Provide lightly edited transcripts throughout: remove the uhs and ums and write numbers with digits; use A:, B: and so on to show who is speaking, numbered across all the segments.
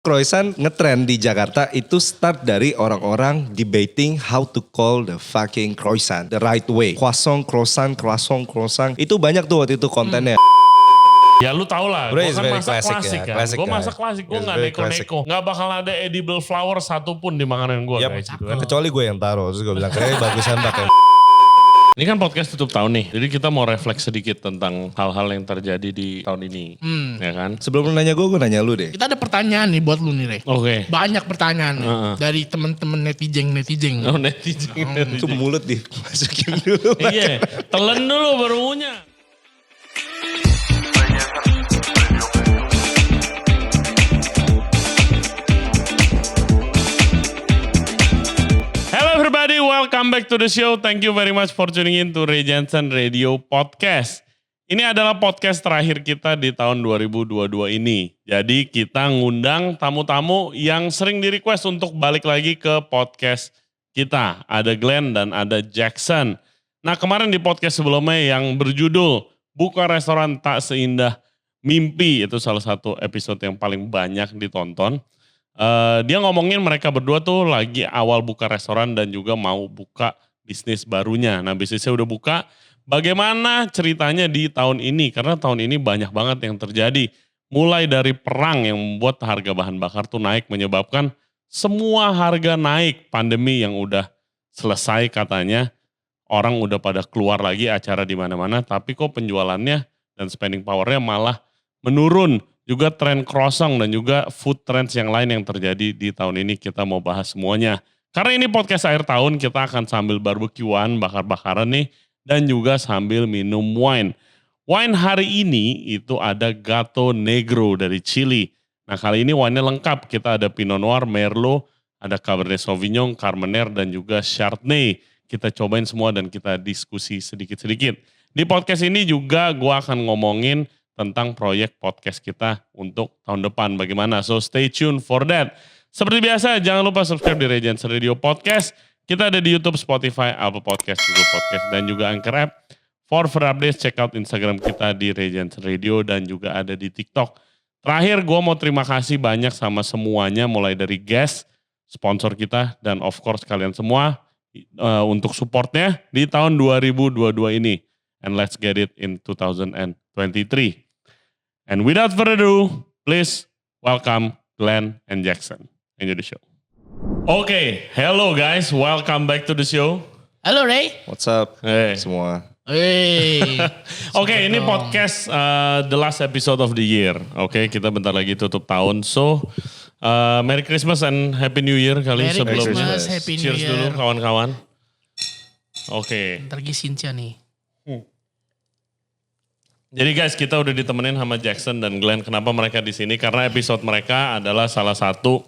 A: Croissant ngetrend di Jakarta itu start dari orang-orang debating how to call the fucking croissant the right way. Croissant. Itu banyak tuh waktu itu kontennya.
B: Ya lu tau lah, gue kan masak klasik kan. Gue masak klasik, gue gak neko-neko. Gak bakal ada edible flower satupun di makanan gue guys gitu kan.
A: Kecuali gue yang taruh, terus gue bilang kayaknya bagusan pakai.
B: Ini kan podcast tutup tahun nih, jadi kita mau refleks sedikit tentang hal-hal yang terjadi di tahun ini. Ya kan?
A: Sebelum lu nanya gue nanya lu deh.
C: Kita ada pertanyaan nih buat lu nih, Rey.
B: Oke.
C: Banyak pertanyaan nih dari temen-temen netizen.
B: Oh netizen.
A: Itu mulut dimasukin dulu.
B: Iya, telan dulu baru ngunyah. Everybody, welcome back to the show. Thank you very much for tuning in to Ray Jensen Radio Podcast. Ini adalah podcast terakhir kita di tahun 2022 ini. Jadi kita ngundang tamu-tamu yang sering di-request untuk balik lagi ke podcast kita. Ada Glenn dan ada Jackson. Nah kemarin di podcast sebelumnya yang berjudul Buka Restoran Tak Seindah Mimpi. Itu salah satu episode yang paling banyak ditonton. Dia ngomongin mereka berdua tuh lagi awal buka restoran dan juga mau buka bisnis barunya. Nah bisnisnya udah buka, bagaimana ceritanya di tahun ini? Karena tahun ini banyak banget yang terjadi. Mulai dari perang yang membuat harga bahan bakar tuh naik, menyebabkan semua harga naik. Pandemi yang udah selesai katanya, orang udah pada keluar lagi acara di mana-mana, tapi kok penjualannya dan spending powernya malah menurun. Juga tren croissant dan juga food trends yang lain yang terjadi di tahun ini kita mau bahas semuanya. Karena ini podcast akhir tahun kita akan sambil barbekyuan, bakar-bakaran nih dan juga sambil minum wine. Wine hari ini itu ada Gato Negro dari Chile. Nah kali ini wine-nya lengkap, kita ada Pinot Noir, Merlot, ada Cabernet Sauvignon, Carmenère dan juga Chardonnay. Kita cobain semua dan kita diskusi sedikit-sedikit. Di podcast ini juga gue akan ngomongin tentang proyek podcast kita untuk tahun depan bagaimana. So stay tuned for that. Seperti biasa jangan lupa subscribe di Ray Jensen Radio Podcast. Kita ada di YouTube, Spotify, Apple Podcast, Google Podcast dan juga Anchor App. For further updates check out Instagram kita di Ray Jensen Radio dan juga ada di TikTok. Terakhir gue mau terima kasih banyak sama semuanya mulai dari guest, sponsor kita dan of course kalian semua untuk supportnya di tahun 2022 ini. And let's get it in 2023. And without further ado, please welcome Glenn and Jackson. Enjoy the show. Okay, hello guys, welcome back to the show.
C: Halo, Rey.
A: What's up semua?
C: Hey.
B: Oke, ini podcast the last episode of the year. Oke, kita bentar lagi tutup tahun. So, Merry Christmas and Happy New Year kali
C: Merry
B: sebelumnya.
C: Christmas, Happy New
B: Cheers
C: Year.
B: dulu kawan-kawan. Oke.
C: Bentar lagi Cynthia nih.
B: Jadi guys, kita udah ditemenin sama Jackson dan Glenn. Kenapa mereka di sini? Karena episode mereka adalah salah satu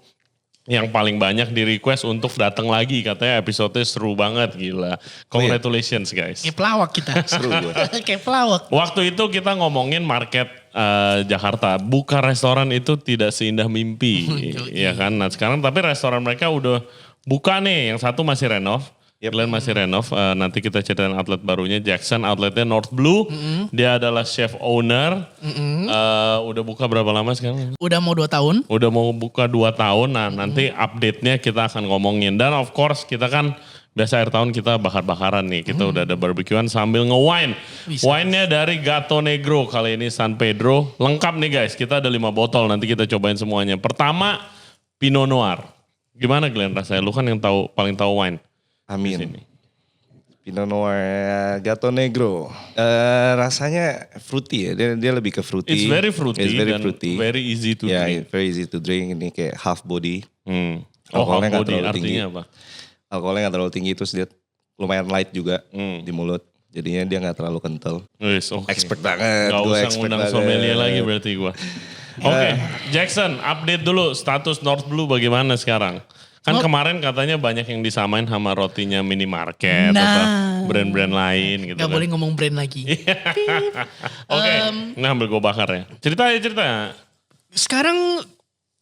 B: yang paling banyak di request untuk datang lagi. Katanya episode-nya seru banget, gila. Congratulations guys.
C: Kayak pelawak kita.
A: Seru gue.
C: Kayak pelawak.
B: Waktu itu kita ngomongin market Jakarta. Buka restoran itu tidak seindah mimpi. Iya kan? Nah sekarang tapi restoran mereka udah buka nih. Yang satu masih renov. Glenn masih renov, nanti kita ceritain outlet barunya. Jackson outletnya North Blue, dia adalah chef owner, udah buka berapa lama sekarang?
C: Udah mau 2 tahun.
B: Udah mau buka 2 tahun, nah nanti update-nya kita akan ngomongin. Dan of course kita kan biasa akhir tahun kita bakar-bakaran nih, kita udah ada barbekyuan sambil nge-wine. Wine-nya dari Gato Negro, kali ini San Pedro, lengkap nih guys, kita ada 5 botol, nanti kita cobain semuanya. Pertama, Pinot Noir. Gimana Glenn rasanya? Lu kan yang paling tahu wine.
A: Amin. Pinot Noir Gato Negro. Rasanya fruity ya. Dia lebih ke fruity.
B: It's very fruity
A: dan
B: very easy to drink.
A: Very easy to drink. Ini kayak half body.
B: Half body artinya apa?
A: Alkoholnya gak terlalu tinggi, terus dia lumayan light juga di mulut. Jadinya dia gak terlalu kental. Expert banget.
B: Gak usah ngundang sommelier lagi berarti gue. Oke, Jackson update dulu status North Blue bagaimana sekarang? Kan kemarin katanya banyak yang disamain sama rotinya minimarket atau brand-brand lain gitu.
C: Gak boleh ngomong brand lagi.
B: Oke, ini ambil gue bakar ya. Cerita.
C: Sekarang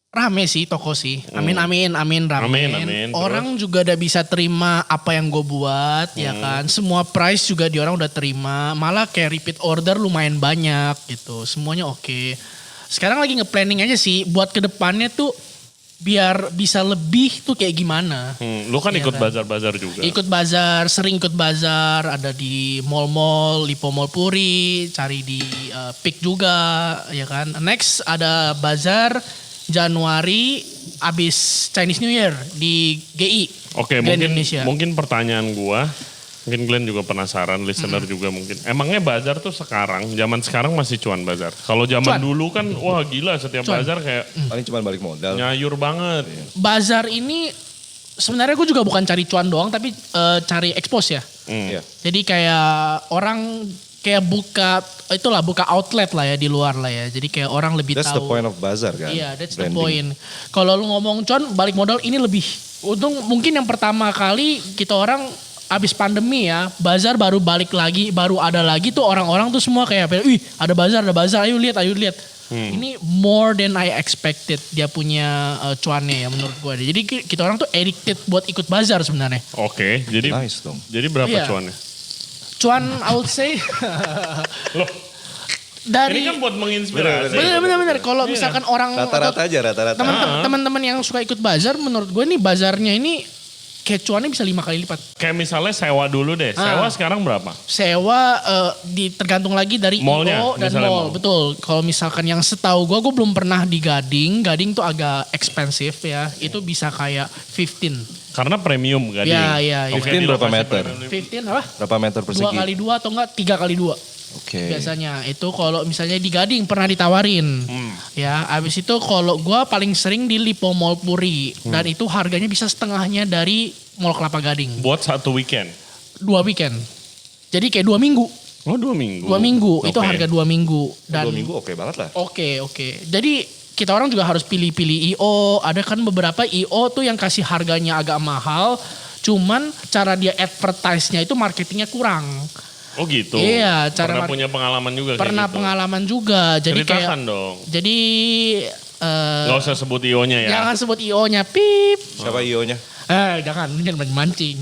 C: rame sih toko sih. Amin rame.
B: Amin.
C: Orang juga udah bisa terima apa yang gue buat ya kan. Semua price juga di orang udah terima. Malah kayak repeat order lumayan banyak gitu. Semuanya oke. Sekarang lagi nge-planning aja sih buat kedepannya tuh biar bisa lebih tuh kayak gimana.
B: Lu kan
C: Iya
B: ikut
C: kan?
B: bazar-bazar juga.
C: Ikut bazar, sering ikut bazar, ada di mall-mall, Lipo Mall Puri, cari di PIK juga, ya kan. Next ada bazar Januari abis Chinese New Year di GI.
B: Oke,
C: Grand
B: mungkin
C: Indonesia.
B: mungkin pertanyaan gua, mungkin Glenn juga penasaran, listener juga mungkin. Emangnya bazar tuh zaman sekarang masih cuan bazar? Kalau zaman
C: Cuan.
B: dulu kan, wah gila setiap
C: Cuan.
B: bazar kayak
A: Paling cuma balik modal.
B: nyayur banget.
C: Bazar ini sebenarnya gue juga bukan cari cuan doang, tapi cari expose ya.
B: Hmm.
A: Iya.
C: Jadi kayak orang kayak buka outlet lah ya di luar lah ya. Jadi kayak orang lebih
A: That's the
C: tahu.
A: point of bazar kan.
C: Iya, that's the
A: Branding.
C: point. Kalau lu ngomong cuan balik modal ini lebih. Untung mungkin yang pertama kali kita orang abis pandemi ya, bazar baru balik lagi, baru ada lagi tuh orang-orang tuh semua kayak, wih ada bazar, ayo lihat. Ini more than I expected dia punya cuannya ya menurut gue. Jadi kita orang tuh addicted buat ikut bazar sebenarnya.
B: Oke, jadi
A: Nice dong.
B: berapa
C: Iya.
B: cuannya?
C: Cuan I would say
B: Loh,
C: dari
B: ini kan buat menginspirasi.
C: bener. Kalau misalkan orang
A: Rata-rata aja rata-rata.
C: teman-teman yang suka ikut bazar, menurut gue nih bazarnya ini kayak cuannya bisa 5 kali lipat.
B: Kayak misalnya sewa dulu deh. Sewa sekarang berapa?
C: Sewa tergantung lagi dari
B: Mallnya,
C: IO dan
B: misalnya
C: mall.
B: mall.
C: Betul. Kalau misalkan yang setahu gue belum pernah di Gading. Gading tuh agak expensive ya. Itu bisa kayak 15.
B: Karena premium kan?
C: Iya.
B: Oke,
A: 15
B: di
A: berapa
B: lokasi
A: meter?
B: premium.
C: 15 apa?
A: Berapa meter
C: 2
A: persegi?
C: kali 2 atau enggak 3 kali 2.
A: Oke.
C: Biasanya itu kalau misalnya di Gading pernah ditawarin. Ya, abis itu kalau gue paling sering di Lipo Mall Puri. Dan itu harganya bisa setengahnya dari Mall Kelapa Gading.
B: Buat satu weekend.
C: 2 weekend. Jadi kayak 2 minggu.
B: Oh 2 minggu.
C: 2 minggu, itu
B: Oke.
C: harga 2 minggu. Dan
A: 2 minggu oke banget lah.
C: Oke. Jadi kita orang juga harus pilih-pilih IO. Ada kan beberapa IO tuh yang kasih harganya agak mahal. Cuman cara dia advertise-nya itu marketingnya kurang.
B: Oh gitu.
C: Iya, cara
B: pernah punya pengalaman juga kayak
C: Pernah
B: gitu.
C: pengalaman juga. Jadi
B: Ceritakan
C: kayak
B: dong.
C: jadi
B: Gak usah sebut IO-nya ya.
C: jangan sebut IO-nya pip.
A: Siapa IO-nya?
C: Jangan mancing.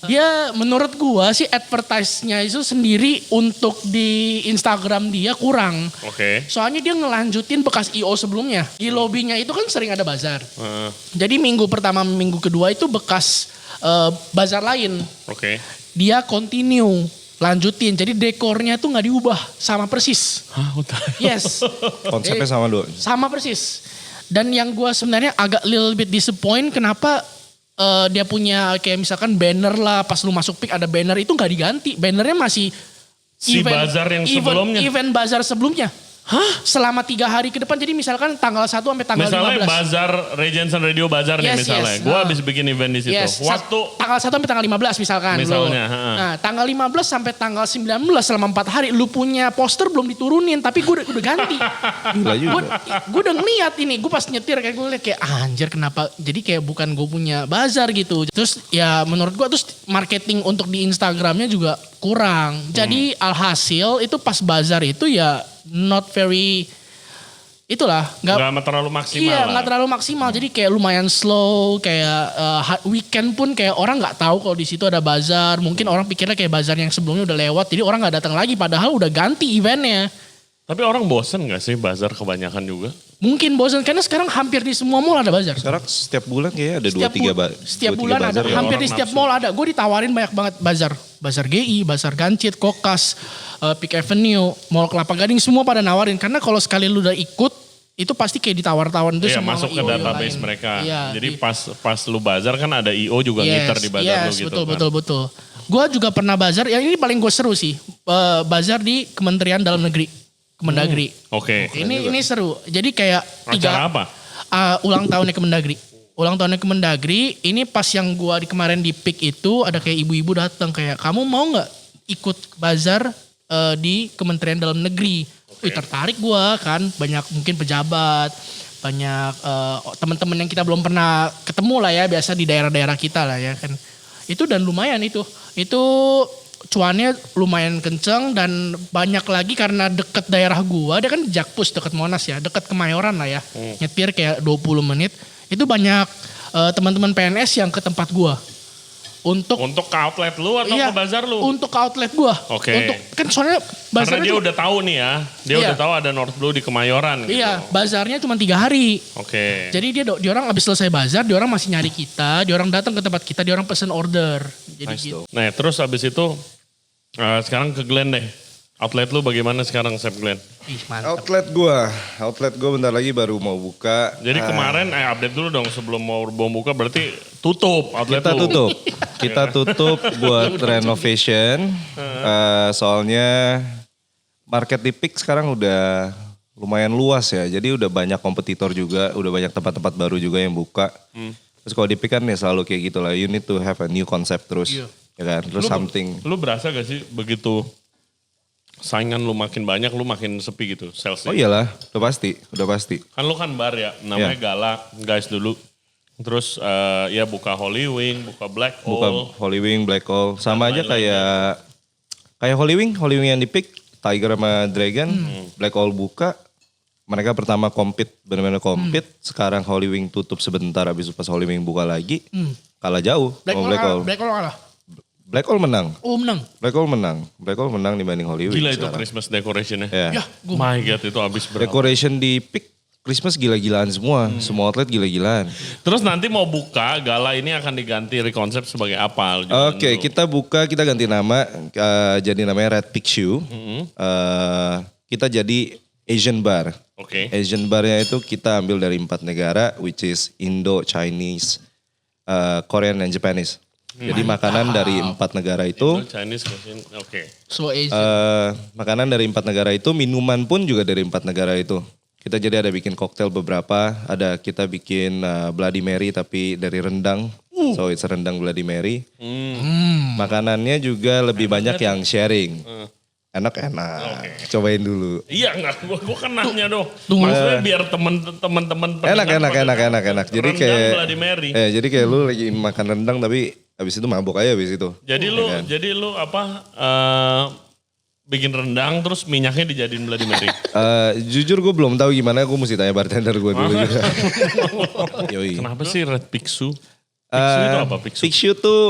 C: Ya menurut gua sih advertise-nya itu sendiri untuk di Instagram dia kurang.
B: Oke.
C: Soalnya dia ngelanjutin bekas IO sebelumnya. Di lobbynya itu kan sering ada bazar.
B: Heeh.
C: Jadi minggu pertama, minggu kedua itu bekas bazar lain.
B: Oke.
C: Dia continue, lanjutin. Jadi dekornya tuh nggak diubah, sama persis.
B: Hah, udah.
C: Yes,
A: Konsepnya sama dua.
C: sama persis. Dan yang gue sebenarnya agak little bit disappoint kenapa dia punya kayak misalkan banner lah, pas lu masuk PIK ada banner itu nggak diganti. Bannernya masih
B: Si bazar yang sebelumnya.
C: Event bazar sebelumnya. Hah? Selama 3 hari ke depan. Jadi misalkan tanggal 1 sampai tanggal
B: Misalnya
C: 15.
B: bazar Regensen Radio Bazar nih
C: Yes,
B: misalnya.
C: yes.
B: Gue habis bikin event di situ.
C: Yes,
B: Waktu
C: tanggal 1 sampai tanggal 15 misalkan.
B: Misalnya,
C: lu.
B: ha.
C: Nah, tanggal 15 sampai tanggal 19 selama 4 hari lu punya poster belum diturunin tapi gue udah ganti.
A: Gila juga.
C: Gue udah ngeliat ini, gue pas nyetir kayak gue liat kayak anjir kenapa jadi kayak bukan gue punya bazar gitu. Terus ya menurut gue terus marketing untuk di Instagramnya juga kurang. Jadi alhasil itu pas bazar itu ya not very itulah
B: nggak terlalu maksimal
C: iya
B: lah.
C: nggak terlalu maksimal jadi kayak lumayan slow kayak weekend pun kayak orang nggak tahu kalau di situ ada bazar mungkin orang pikirnya kayak bazar yang sebelumnya udah lewat jadi orang nggak datang lagi padahal udah ganti eventnya.
B: Tapi orang bosen gak sih bazar kebanyakan juga?
C: Mungkin bosan karena sekarang hampir di semua mall ada bazar.
A: Sekarang setiap bulan kayaknya ada 2-3
C: Setiap bulan ada,
A: bazar ya.
C: hampir di
B: Orang
C: setiap
B: nafsu.
C: mall ada. Gue ditawarin banyak banget bazar. Bazar GI, Bazar Gancit, Kokas, Peak Avenue, Mall Kelapa Gading semua pada nawarin. Karena kalau sekali lu udah ikut itu pasti kayak ditawar-tawarin tuh
B: Iya
C: sama
B: masuk ke
C: IO
B: database
C: lain.
B: mereka.
C: Iya,
B: Jadi pas lu bazar kan ada IO juga ngiter di bazar lu gitu
C: betul,
B: kan.
C: Gue juga pernah bazar, yang ini paling gue seru sih. Bazar di Kementerian Dalam Negeri, Kemendagri.
B: Oke.
C: Ini seru. Jadi kayak
B: Acara apa?
C: Ulang tahunnya Kemendagri. Ulang tahunnya Kemendagri, ini pas yang gua kemarin di PIK itu ada kayak ibu-ibu datang kayak kamu mau nggak ikut bazar di Kementerian Dalam Negeri? Wih, tertarik gua kan, banyak mungkin pejabat, banyak teman-teman yang kita belum pernah ketemu lah ya, biasa di daerah-daerah kita lah ya kan. Itu dan lumayan itu cuannya lumayan kenceng dan banyak lagi karena deket daerah gua, dia kan Jakpus deket Monas ya, deket Kemayoran lah ya. Nyetir kayak 20 menit. Itu banyak teman-teman PNS yang ke tempat gua.
B: Untuk ke outlet lu atau
C: iya,
B: ke bazar lu?
C: untuk ke outlet gua.
B: Oke.
C: Untuk kan soalnya
B: Karena
C: bazarnya
B: dia
C: cuma-
B: udah tahu nih ya. Dia
C: Iya.
B: udah tahu ada North Blue di Kemayoran gitu.
C: Iya, bazarnya cuma 3 hari.
B: Oke.
C: Jadi dia orang abis selesai bazar, dia orang masih nyari kita, dia orang datang ke tempat kita, dia orang pesen order. Jadi
A: Nice
C: gitu.
A: tuh.
B: Nah, terus abis itu sekarang ke Glenn deh. Outlet lu bagaimana sekarang, Chef Glenn?
C: Ih, mantap.
A: Outlet gue bentar lagi baru mau buka.
B: Jadi kemarin update dulu dong sebelum mau buka berarti tutup outlet
A: Kita
B: lu.
A: tutup. Kita tutup buat renovation. Soalnya market di Peak sekarang udah lumayan luas ya. Jadi udah banyak kompetitor juga, udah banyak tempat-tempat baru juga yang buka. Terus kalau di Peak kan ya selalu kayak gitu lah. You need to have a new concept terus.
C: Iya.
A: Ya kan? Terus something.
B: Lu berasa gak sih begitu saingan lu makin banyak lu makin sepi gitu salesnya?
A: Oh iyalah, udah pasti.
B: Kan lu kan bar ya, namanya Galak guys dulu. Terus ya buka Holy Wing, buka Black
A: Buka
B: Hole.
A: Holy Wing, Black Hole. Sama aja kayak Holy Wing yang di Peak. Tiger sama Dragon, Black Hole buka. Mereka pertama compete, benar-benar compete. Sekarang Holy Wing tutup sebentar, habis itu pas Holy Wing buka lagi. Kalah jauh
C: Black
A: sama
C: Hole
A: Black Hole.
C: Black Hole kalah.
A: Black Hole menang.
C: Oh menang.
A: Black Hole menang dibanding Holy Wing
B: Gila itu
A: sekarang.
B: Christmas decorationnya.
A: Ya.
C: Ya, gua
B: My God itu habis berapa?
A: Decoration di Peak Christmas gila-gilaan semua. Semua outlet gila-gilaan.
B: Terus nanti mau buka, Gala ini akan diganti rekonsep sebagai apa? Lu jualan
A: Oke,
B: dulu.
A: kita ganti nama. Jadi namanya Red Peak Shoe. Kita jadi Asian Bar.
B: Oke.
A: Asian Barnya itu kita ambil dari 4 negara, which is Indo, Chinese, Korean, dan Japanese. Jadi makanan dari 4 negara itu,
B: Chinese cuisine, oke.
C: so easy.
A: makanan dari 4 negara itu, minuman pun juga dari 4 negara itu. Kita jadi ada bikin koktail beberapa, kita bikin Bloody Mary tapi dari rendang. So it's rendang Bloody Mary. Makanannya juga lebih banyak yang sharing. Enak-enak. Cobain dulu.
B: Iya enggak, gua kan nanya dong.
C: Tunggu.
B: Maksudnya biar teman-teman
A: Enak. Jadi
B: rendang
A: kayak
B: Bloody Mary.
A: jadi kayak lu lagi makan rendang tapi habis itu mabuk aja habis itu.
B: Jadi lu apa bikin rendang terus minyaknya dijadiin Bloody Mary.
A: Jujur gue belum tahu gimana, gue mesti tanya bartender gue dulu juga. Yoi.
B: Kenapa sih Red Pixu? Pixu itu apa Pixu?
A: Pixu tuh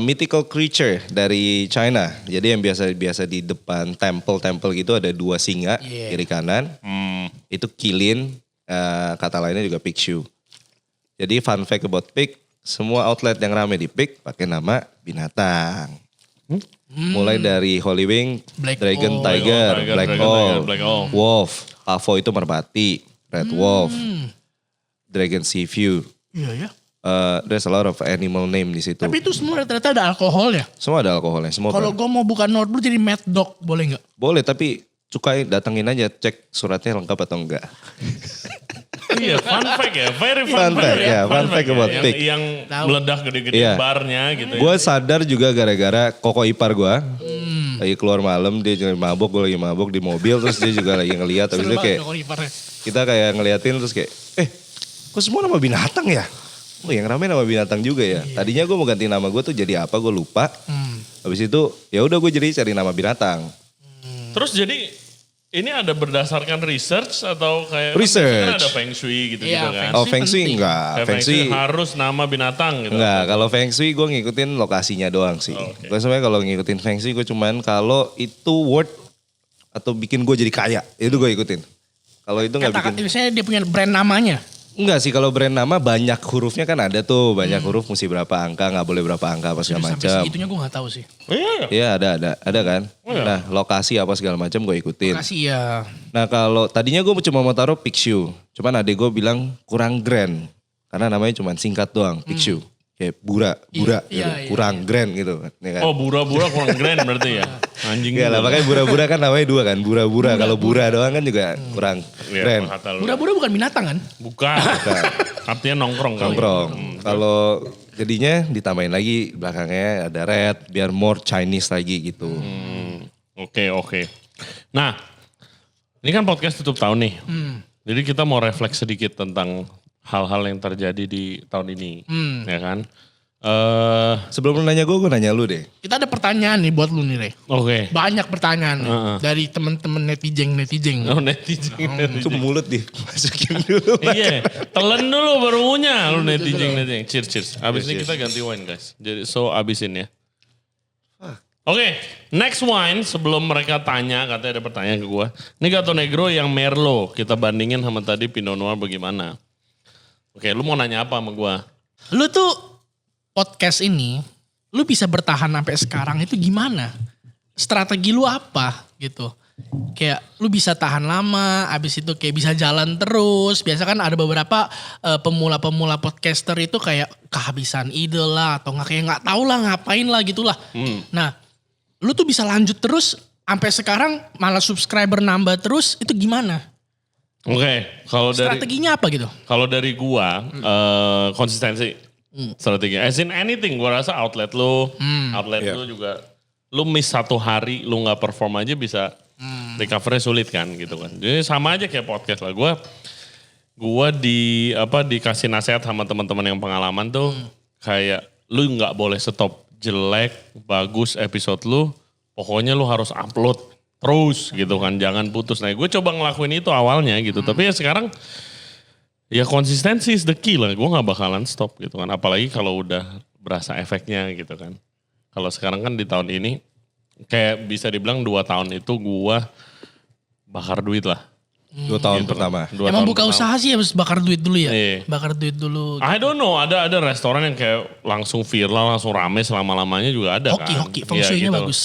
A: mythical creature dari China. Jadi yang biasa di depan temple gitu ada 2 singa kiri kanan. Itu kilin, kata lainnya juga Pixu. Jadi fun fact about Pig, semua outlet yang rame di Pig pakai nama binatang. Mulai dari Holy Wing,
C: Black
A: Dragon,
C: Hole.
A: Tiger, Black
B: Dragon,
A: Hole,
B: Tiger, Black Hole.
A: Wolf, Pavo itu merpati, Red Wolf, Dragon Sea View.
C: Iya ya.
A: There's a lot of animal name di situ.
C: Tapi itu semua rata-rata ada alkohol ya.
A: Semua ada alkoholnya, semua.
C: Kalau gue mau buka North Blue jadi Mad Dog, boleh nggak?
A: Boleh, tapi cukai datengin aja, cek suratnya lengkap atau enggak.
B: Iya, fun fact ya, very
A: Fun fact, ya, fun fact about
B: ya.
A: Pig.
B: Yang
C: Tahu.
B: meledak gede-gede
A: Iya.
B: barnya gitu
A: Gue
B: ya.
A: sadar juga gara-gara koko ipar gue. Lagi keluar malam, dia juga mabuk, gue lagi mabuk di mobil. Terus dia juga lagi ngeliat, habis
C: Seru
A: itu kayak
C: banget kalau iparnya.
A: kita kayak ngeliatin terus kayak, kok semua nama binatang ya? Oh yang rame nama binatang juga ya. Tadinya gue mau ganti nama gue tuh jadi apa, gue lupa. Habis itu ya udah gue jadi cari nama binatang.
B: Terus jadi ini ada berdasarkan research atau kayak
A: Research.
B: kan ada feng shui gitu
C: Iya,
B: juga kan.
A: Oh Feng Shui
C: penting.
A: enggak.
B: Kayak
A: Feng Shui
B: harus nama binatang gitu.
A: enggak. Kalau Feng Shui gue ngikutin lokasinya doang sih.
B: Oke.
A: Gue sebenarnya kalau ngikutin Feng Shui gue cuman kalau itu worth atau bikin gue jadi kaya, itu gue ikutin. Kalau itu nggak bikin.
C: Misalnya dia punya brand namanya.
A: Enggak sih, kalau brand nama banyak hurufnya kan ada tuh. Banyak huruf mesti berapa angka, nggak boleh berapa angka apa segala
C: Sampai
A: macam.
C: segitunya gue gak tahu sih.
B: Iya.
A: Iya ada kan.
B: iya.
A: Nah lokasi apa segala macam gue ikutin.
C: Kasih ya.
A: Nah kalau tadinya gue cuma mau taruh Pixu. Cuman adik gue bilang kurang grand. Karena namanya cuma singkat doang, Pixu. Kayak bura gitu.
C: iya,
A: Kurang grand gitu. Ya kan?
B: Oh bura-bura kurang grand berarti ya. Anjing.
A: Enggak lah,
B: juga.
A: makanya bura-bura kan namanya 2 kan. Bura-bura. Kalau bura doang kan juga kurang
B: Iya,
A: grand.
B: kata lu.
C: Bura-bura bukan binatang kan?
B: Bukan. Artinya nongkrong kali.
A: Nongkrong. Kalau jadinya ditambahin lagi belakangnya ada red biar more Chinese lagi gitu.
B: Oke. Nah, ini kan podcast tutup tahun nih. Jadi kita mau refleks sedikit tentang hal-hal yang terjadi di tahun ini, ya kan?
A: Sebelum lu nanya gue nanya lu deh.
C: Kita ada pertanyaan nih buat lu nih, Re.
B: Oke.
C: Banyak pertanyaan nih dari temen-temen netizen.
B: Oh netizen.
A: Itu mulut dimasukin dulu.
B: Iya, telan dulu baru ngunyah lu netizen. Cheers. Abis ini kita ganti wine guys. Jadi abisin ya. Oke, next wine sebelum mereka tanya, katanya ada pertanyaan ke gue. Ini Gato Negro yang Merlot, kita bandingin sama tadi Pinot Noir bagaimana. Oke, lu mau nanya apa sama gue?
C: Lu tuh podcast ini, lu bisa bertahan sampai sekarang itu gimana? Strategi lu apa gitu? Kayak lu bisa tahan lama, abis itu kayak bisa jalan terus. Biasa kan ada beberapa pemula-pemula podcaster itu kayak kehabisan ide lah atau nggak tahu lah ngapain lah gitulah. Nah, lu tuh bisa lanjut terus sampai sekarang malah subscriber nambah terus, itu gimana?
B: Oke, kalau dari
C: Strateginya apa gitu?
B: kalau dari gua konsistensi. Strategi. As in anything, gue rasa outlet lu juga, lu miss 1 hari, lu gak perform aja bisa recovery sulit kan gitu kan. Jadi sama aja kayak podcast lah. Gue dikasih nasihat sama teman-teman yang pengalaman tuh kayak lu gak boleh stop jelek, bagus episode lu, pokoknya lu harus upload terus gitu kan, jangan putus. Nah gue coba ngelakuin itu awalnya gitu, tapi ya sekarang ya konsistensi is the key lah. Gue gak bakalan stop gitu kan. Apalagi kalau udah berasa efeknya gitu kan. Kalau sekarang kan di tahun ini kayak bisa dibilang 2 tahun itu gue bakar duit lah.
A: 2 tahun
B: Gitu
A: pertama.
B: kan. 2
C: Emang
B: tahun
C: buka
B: pertama.
C: usaha sih harus bakar duit dulu ya?
B: Iya.
C: Bakar duit dulu.
B: I don't know, ada restoran yang kayak langsung viral, langsung rame selama-lamanya juga ada kan.
C: Hoki, feng
B: Iya,
C: shui-nya
B: gitu.
C: bagus.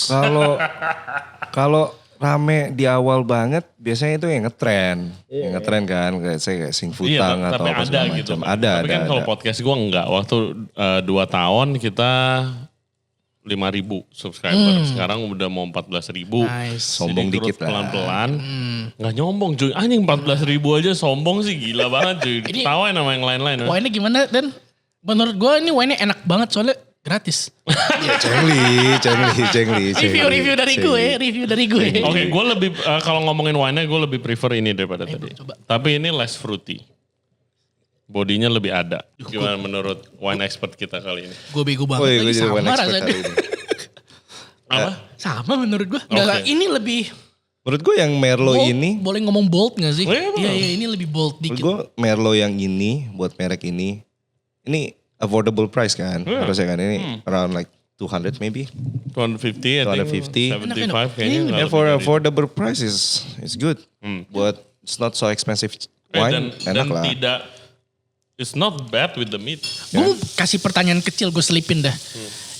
A: Kalau rame di awal banget biasanya itu yang ngetren. Yang ngetren kan kayak Sing
B: Iya,
A: Futang atau
B: tapi
A: apa
B: ada
A: segala
B: gitu.
A: macam.
B: Tapi
A: Ada.
B: kan kalau podcast gue enggak. Waktu 2 tahun kita 5.000 subscriber. Sekarang udah mau 14.000.
C: Nice.
A: Sombong
B: Jadi
A: dikit
B: growth
A: lah.
B: pelan-pelan. Nggak nyombong cuy. Anjing 14.000 aja sombong sih, gila banget cuy.
C: Ini-
B: Ketawain sama yang lain-lain.
C: Wine-nya gimana Dan? Menurut gue ini wine-nya enak banget soalnya gratis.
A: Iya, cengli.
C: Review dari gue.
B: Oke, gue lebih kalau ngomongin wine-nya gue lebih prefer ini daripada tadi.
C: coba.
B: Tapi ini less fruity. Bodinya lebih ada. Gimana menurut wine expert kita kali ini?
C: Gue bego banget
A: Oh iya, gue
C: lagi
A: jadi
C: sama
A: wine expert
C: rasanya.
A: kali ini.
B: Apa?
C: Sama menurut gue. Enggak,
B: Oke.
C: ini lebih
A: Menurut gue yang Merlot
C: bold.
A: ini,
C: Boleh ngomong bold gak sih?
B: Oh, iya, bener.
C: Iya, ini lebih bold
A: menurut
C: dikit.
A: gue Merlot yang ini buat merek ini affordable price kan. Harusnya kan ini around like 200 maybe.
B: 250, I think.
A: 250.
B: 75 kayaknya. nggak
A: Yeah,
B: lebih
A: for
B: dari itu.
A: affordable price is good. Buat it's not so expensive wine,
B: dan
A: enak lah.
B: tidak, it's not bad with the meat.
C: Gue mau kasih pertanyaan kecil, gue selipin dah.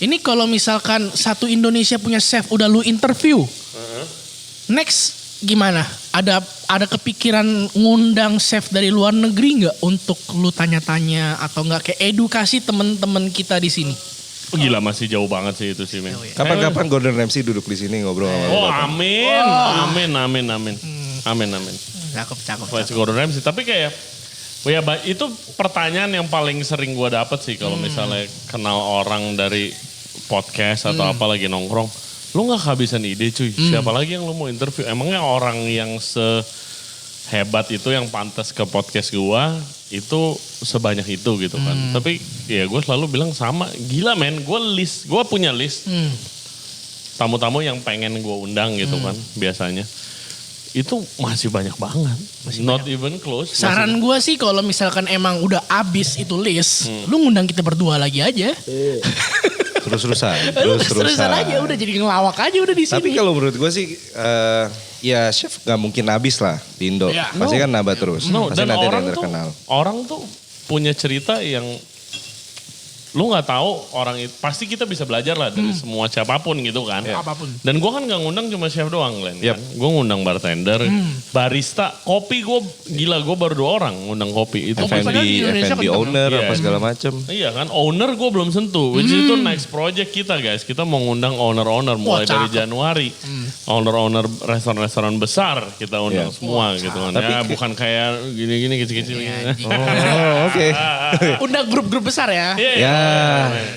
C: Ini kalau misalkan satu Indonesia punya chef udah lu interview, next gimana? Ada kepikiran ngundang chef dari luar negeri nggak untuk lu tanya-tanya atau nggak kayak edukasi teman-teman kita di sini?
B: Oh, gila masih jauh banget sih itu sih men.
A: Kapan-kapan Gordon Ramsay duduk di sini ngobrol sama
B: Oh
A: Bapak.
B: amin.
C: Cakep.
B: Flash Gordon Ramsay. Tapi kayak, ya itu pertanyaan yang paling sering gue dapet sih kalau misalnya kenal orang dari podcast atau apa lagi nongkrong. Lu gak kehabisan ide cuy, siapa lagi yang lu mau interview? Emangnya orang yang sehebat itu yang pantas ke podcast gua itu sebanyak itu gitu kan. Tapi ya gue selalu bilang sama, gila men, gue punya list tamu-tamu yang pengen gue undang gitu kan biasanya. Itu masih banyak banget, not even close.
C: Saran gue sih kalau misalkan emang udah abis itu list, lu ngundang kita berdua lagi aja.
A: Terus-terusan.
C: Terusan aja, udah jadi ngelawak aja udah di sini.
A: Tapi kalau menurut gue sih, ya chef gak mungkin habis lah di Indo.
C: Iya.
A: Pasti kan nambah terus.
B: No,
A: Pasti
B: dan
A: nanti ada
B: orang
A: yang
B: tuh,
A: terkenal.
B: orang tuh punya cerita yang lu nggak tahu orang itu. Pasti kita bisa belajar lah dari semua siapapun gitu kan.
C: Apapun.
B: Dan gue kan nggak ngundang cuma chef doang Glenn.
A: Yep.
B: Kan? Gue ngundang bartender, barista, kopi gue gila gue baru 2 orang ngundang kopi itu.
C: Kopi padahal di Indonesia
A: F&B
C: kenceng.
A: owner
B: Iya.
A: apa segala macem.
B: Iya kan, owner gue belum sentuh. Which is itu next project kita guys. Kita mau ngundang owner-owner mulai dari
C: cakep.
B: Januari. Owner-owner restoran-restoran besar kita undang
A: Iya.
B: semua gitu kan. Ya bukan kayak gini-gini kecil-kecil.
A: Oh, oke.
C: Undang grup-grup besar ya.
B: Iya,
A: Ya,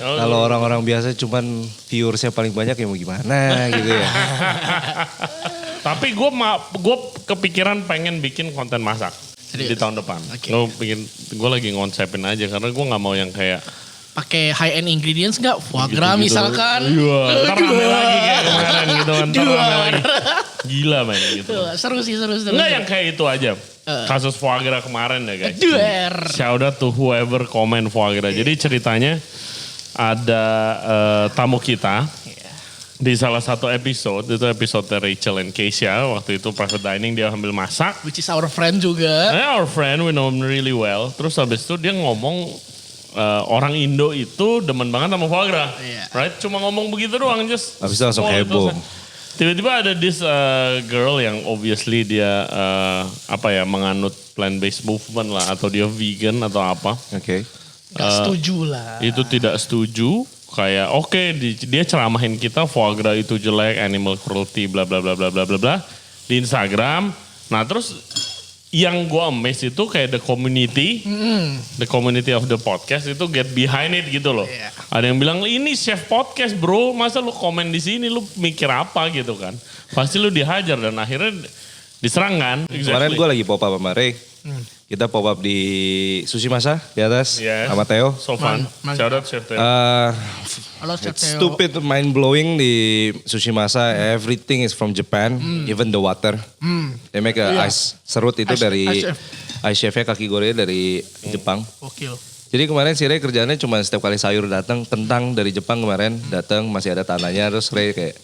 B: Oh,
A: kalau orang-orang biasa cuman viewersnya paling banyak ya mau gimana gitu ya.
B: Tapi gue kepikiran pengen bikin konten masak di tahun depan.
C: Oke.
B: Gue lagi ngonsepin aja karena gue nggak mau yang kayak
C: pakai high end ingredients nggak? Foie gras
B: Gitu-gitu.
C: misalkan.
B: Iya, ntar rame lagi kayak kemarin gitu kan. Ntar rame lagi. Gila men gitu.
C: Tuh, seru sih, seru.
B: Enggak yang kayak itu aja. Kasus foie gras kemarin ya guys.
C: Duer.
B: Shout out to whoever comment foie gras. Jadi ceritanya ada tamu kita di salah satu episode, itu episode Rachel and Keisha. Waktu itu private dining dia ambil masak.
C: Which is our friend juga.
B: Our friend, we know him really well. Terus habis itu dia ngomong orang Indo itu demen banget sama foie gras.
C: Iya.
B: Right? Cuma ngomong begitu doang. Just
A: Habis itu langsung
B: small
A: heboh.
B: Tiba-tiba ada this girl yang obviously dia menganut plant-based movement lah. Atau dia vegan atau apa.
A: Oke.
C: Gak setuju lah.
B: Itu tidak setuju. Kayak dia ceramahin kita foie gras itu jelek, animal cruelty bla bla bla bla bla bla bla di Instagram. Nah terus yang gue amazed itu kayak the community of the podcast itu get behind it gitu loh.
C: Yeah.
B: Ada yang bilang ini chef podcast bro, masa lu komen di sini lu mikir apa gitu kan? Pasti lu dihajar dan akhirnya diserang kan?
A: Kemarin gue lagi pop up sama Ray. Kita pop up di Sushi Masa di atas
B: Yes.
A: sama Theo.
B: So fun. Shout out Chef Theo.
C: Halo Chef
A: It's
C: Theo.
A: stupid, mind blowing di Sushi Masa. Everything is from Japan, even the water. They make a
C: Iya.
A: ice serut itu dari ice chefnya kaki gore dari Jepang.
C: Gokil.
A: Jadi kemarin si Ray kerjaannya cuma setiap kali sayur datang, kentang dari Jepang kemarin datang masih ada tanahnya, terus Ray kayak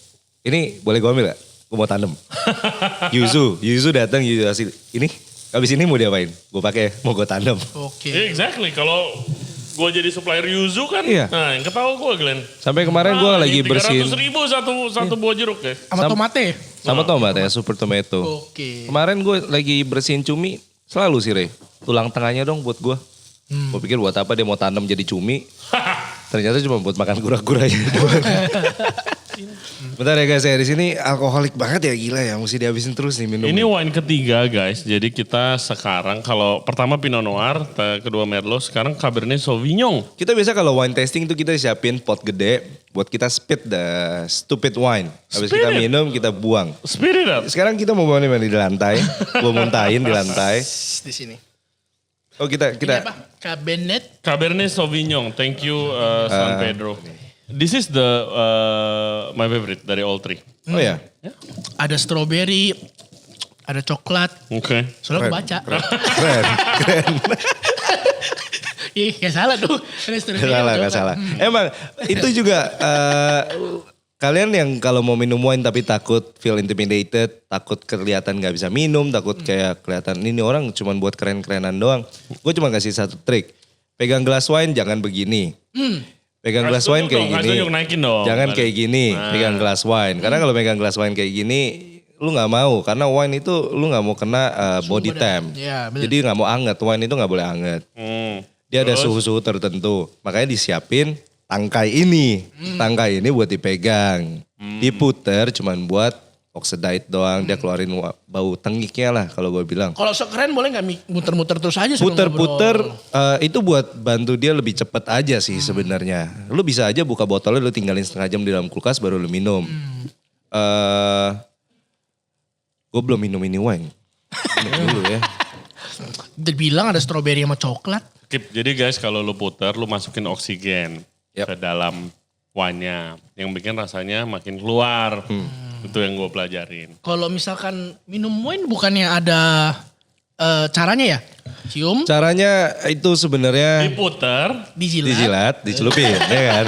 A: ini boleh gue ambil gak? Gue mau tanam. Yuzu datang, Yuzu hasil ini. Abis ini mau diapain? Gue pakai, mau gue tanam.
C: Oke.
B: Exactly, kalau gue jadi supplier yuzu kan,
A: Iya.
B: nah yang ketawa gue Glenn.
A: Sampai kemarin gue lagi bersihin
B: 300.000 satu buah jeruk ya.
C: Sama tomate.
A: sama tomat ya, super tomato.
C: Oke.
A: Kemarin gue lagi bersihin cumi, selalu sih Ray. Tulang tengahnya dong buat gue. Gue pikir buat apa dia mau tanam jadi cumi. Ternyata cuma buat makan kura-kuranya doang. Bentar ya guys ya, di sini alkoholik banget ya, gila ya, mesti dihabisin terus nih minum.
B: Ini wine ketiga guys, jadi kita sekarang kalau pertama Pinot Noir, kedua Merlot, sekarang Cabernet Sauvignon.
A: Kita biasa kalau wine tasting tuh kita siapin pot gede buat kita spit the stupid wine. Habis
B: Spit
A: kita
B: it.
A: minum, kita buang.
B: Spirit up.
A: Sekarang kita mau bawa nih di lantai, gue muntahin di lantai.
C: Di sini.
A: Oh kita
C: Ini apa? Cabernet.
B: Cabernet Sauvignon, thank you San Pedro. This is the my favorite dari all three.
A: Oh ya.
C: Ada strawberry. Ada coklat.
B: Oke.
C: Soalnya gue baca.
A: Keren.
C: Ih, gak salah tuh. Ada strawberry.
A: Salah,
C: ada
A: gak
C: coklat.
A: salah. Emang itu juga kalian yang kalau mau minum wine tapi takut feel intimidated, takut kelihatan gak bisa minum, takut kayak kelihatan ini orang cuma buat keren-kerenan doang. Gue cuma kasih satu trik. Pegang gelas wine jangan begini. Pegang gelas
B: Kasih
A: wine
B: tunjuk
A: kayak
B: dong, kasih
A: gini.
B: tunjuk, naikin dong.
A: Jangan kayak gini, pegang gelas wine. Karena kalau pegang gelas wine kayak gini, lu nggak mau. Karena wine itu lu nggak mau kena body temp.
C: Iya, bener.
A: Jadi nggak mau anget. Wine itu nggak boleh anget. Dia ada suhu-suhu tertentu. Makanya disiapin tangkai ini. Tangkai ini buat dipegang. Diputer cuman buat oxidate doang. Dia keluarin bau tengiknya lah kalau gue bilang.
C: Kalau sekeren boleh gak muter-muter terus aja sambil
A: Puter-puter
C: ngobrol?
A: itu buat bantu dia lebih cepet aja sih sebenarnya. Lu bisa aja buka botolnya lu tinggalin setengah jam di dalam kulkas baru lu minum. Gue belum minum ini wine. Minum dulu ya.
C: Dibilang ada strawberry sama coklat.
B: Keep. Jadi guys kalau lu puter, lu masukin oksigen ke dalam wine-nya. Yang bikin rasanya makin keluar. Itu yang gue pelajarin.
C: Kalau misalkan minum wine bukannya ada caranya ya? Cium,
A: Caranya itu sebenarnya
B: Diputer.
C: dijilat.
A: dicelupin ya kan.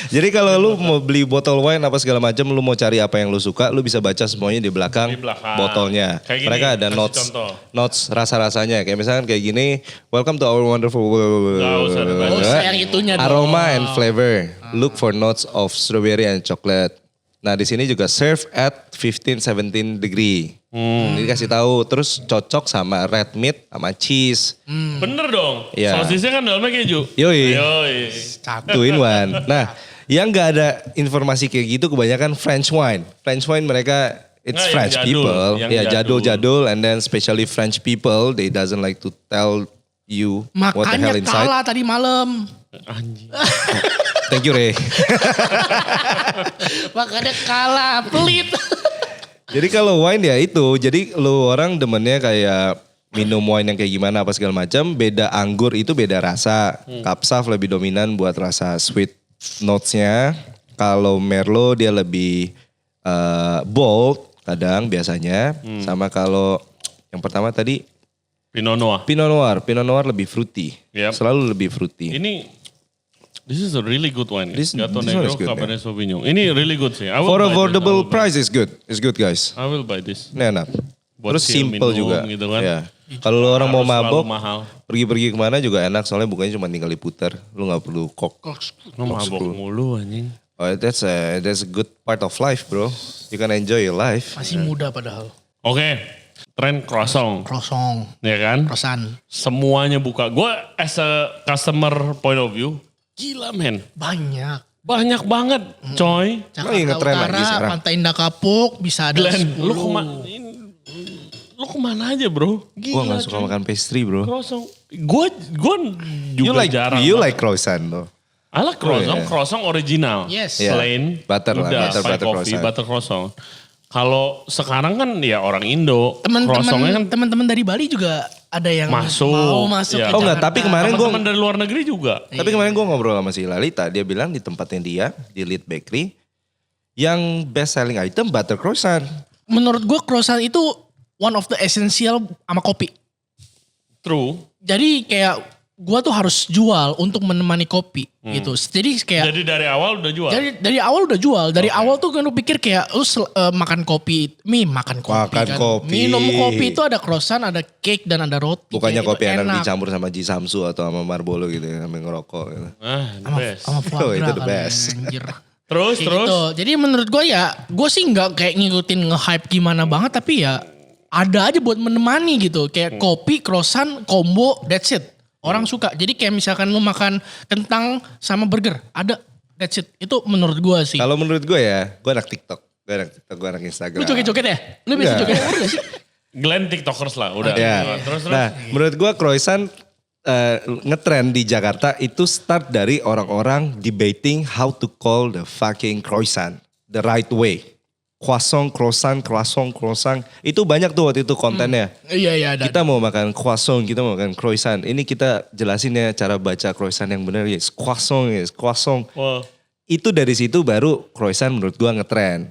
A: Jadi kalau lu mau beli botol wine apa segala macam, lu mau cari apa yang lu suka, lu bisa baca semuanya di belakang,
B: Di belakang.
A: botolnya.
B: Kayak gini,
A: Mereka ada
B: kasih contoh.
A: notes rasa-rasanya. Kayak misalkan kayak gini, welcome to our wonderful
B: Nggak usah dibaca.
C: Oh, sayang itunya dong.
A: aroma and flavor. Look for notes of strawberry and chocolate. Nah di sini juga serve at 15-17 degree. Jadi kasih tahu terus cocok sama red meat sama cheese.
B: Bener dong.
A: Iya.
B: Sosisnya kan dalamnya keju.
A: Yoi.
B: Yoi.
A: Two in one. Nah, yang nggak ada informasi kayak gitu kebanyakan French wine. French wine mereka it's
B: Nggak, yang
A: French
B: jadul.
A: people,
B: Yang
A: ya
B: jadul.
A: jadul and then especially French people they doesn't like to tell you what the hell
C: Makanya
A: inside.
C: kalah tadi malam.
B: Anjing.
A: Thank you Ray.
C: Makanya kalah, pelit.
A: Jadi kalau wine ya itu, jadi lu orang demennya kayak minum wine yang kayak gimana apa segala macam. Beda anggur itu beda rasa. Kapsaf lebih dominan buat rasa sweet notes-nya. Kalau Merlot dia lebih bold kadang biasanya. Sama kalau yang pertama tadi
B: Pinot Noir.
A: Pinot Noir lebih fruity.
B: Yep.
A: Selalu lebih fruity.
B: Ini this is a really good wine.
A: This
B: Gato
A: one
B: Negro
A: is good,
B: Cabernet Sauvignon. Ini really good sih. I will
A: For
B: buy this,
A: affordable
B: I will buy.
A: price is good. It's good guys.
B: I will buy this.
A: Ini enak.
B: Buat
A: Terus
B: chill
A: simple
B: minum
A: juga.
B: gitu kan.
A: Ya. Kalau lu orang mau
B: Harus
A: mabok,
B: selalu mahal.
A: pergi-pergi kemana juga enak. Soalnya bukannya cuma tinggal diputar. Lu gak perlu kok.
B: Lu mabok mulu anjing.
A: Oh, that's a good part of life bro. You can enjoy your life.
C: Masih muda padahal.
B: Oke, tren croissant.
C: Croissant,
B: Ya kan?
C: croissant.
B: Semuanya buka. Gue as a customer point of view, gila men.
C: Banyak.
B: Banyak banget coy.
C: Jakarta
A: Lagi ngetren
C: Utara,
A: lagi sekarang.
C: Pantai Indah Kapuk bisa ada
B: Glenn,
C: 10.
B: lu kemana aja bro?
A: Gua gak suka makan pastry bro.
B: Croissant. Gue juga jarang.
A: You
B: banget.
A: like croissant though.
B: I like croissant,
A: Oh, iya.
B: croissant original.
C: Yes.
A: Iya.
B: Plain,
A: Butter lah,
B: udah,
A: butter
B: pakai coffee,
A: croissant.
B: butter croissant. Kalau sekarang kan ya orang Indo, croissantnya kan
C: Teman-teman dari Bali juga ada yang
B: Masuk.
C: mau masuk
B: Iya.
C: ke
A: Oh enggak,
C: Jakarta.
A: tapi kemarin gue
B: teman-teman dari luar negeri juga.
A: Tapi kemarin gue ngobrol sama si Lalita, dia bilang di tempatnya dia, di Lead Bakery, yang best selling item butter croissant.
C: Menurut gue croissant itu one of the essential sama kopi.
B: True.
C: Jadi kayak gue tuh harus jual untuk menemani kopi gitu. Jadi kayak
B: Jadi dari awal udah jual.
C: dari awal udah jual. Dari awal tuh kan lu pikir kayak lu makan kopi, makan kopi
A: Makan
C: kan.
A: kopi.
C: Minum kopi itu ada croissant, ada cake dan ada roti.
A: Bukannya
C: Kayak
A: kopi
C: itu
A: enak dicampur sama Ji Samsu atau sama Marlboro gitu ya, sambil ngerokok gitu.
B: The best.
C: sama foie
A: Oh, itu
C: gras
A: the
C: kali,
A: best.
C: anjir.
B: Terus,
C: Kayak
B: terus.
C: gitu. Jadi menurut gue ya, gue sih nggak kayak ngikutin nge-hype gimana banget, tapi ya ada aja buat menemani gitu. Kayak kopi, croissant, combo, that's it. Orang suka. Jadi kayak misalkan lu makan kentang sama burger, ada, that's it. Itu menurut gue sih.
A: Kalau menurut gue ya, gue anak TikTok, gue anak Instagram.
C: Lu joget-joget ya? Lu biasa
A: Enggak.
C: joget-joget gak sih?
B: Glenn TikTokers lah udah.
A: Ya.
B: Terus.
A: Nah, menurut gue croissant ngetrend di Jakarta itu start dari orang-orang debating how to call the fucking croissant the right way. Croissant. Itu banyak tuh waktu itu kontennya.
C: Iya, ada.
A: Kita mau makan croissant, kita mau makan croissant. Ini kita jelasin ya cara baca croissant yang benar ya. Croissant.
B: Wah.
A: Itu dari situ baru croissant menurut gua ngetrend.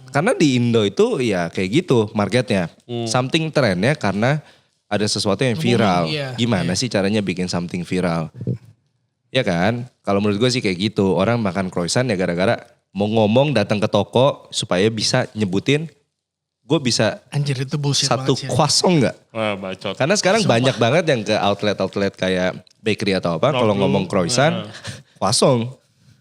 A: Karena di Indo itu ya kayak gitu marketnya. Something trendnya karena ada sesuatu yang viral.
C: Iya,
A: Gimana sih caranya bikin something viral? Ya kan? Kalau menurut gua sih kayak gitu. Orang makan croissant ya gara-gara mau ngomong datang ke toko supaya bisa nyebutin gue bisa
C: Anjir itu bullshit
A: satu
C: banget sih.
A: croissant nggak?
B: Wah, bacot.
A: Karena sekarang banyak banget yang ke outlet kayak bakery atau apa. Kalau
B: Rock
A: ngomong
B: Room.
A: croissant, croissant.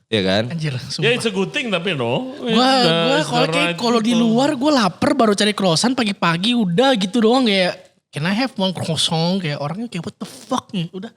A: Ya kan?
C: Anjir,
B: Ya
C: sumpah.
B: it's a good thing tapi no.
C: Gua kalau di luar gue lapar baru cari croissant pagi-pagi udah gitu doang kayak can I have one croissant kayak orangnya kayak what the fuck nih udah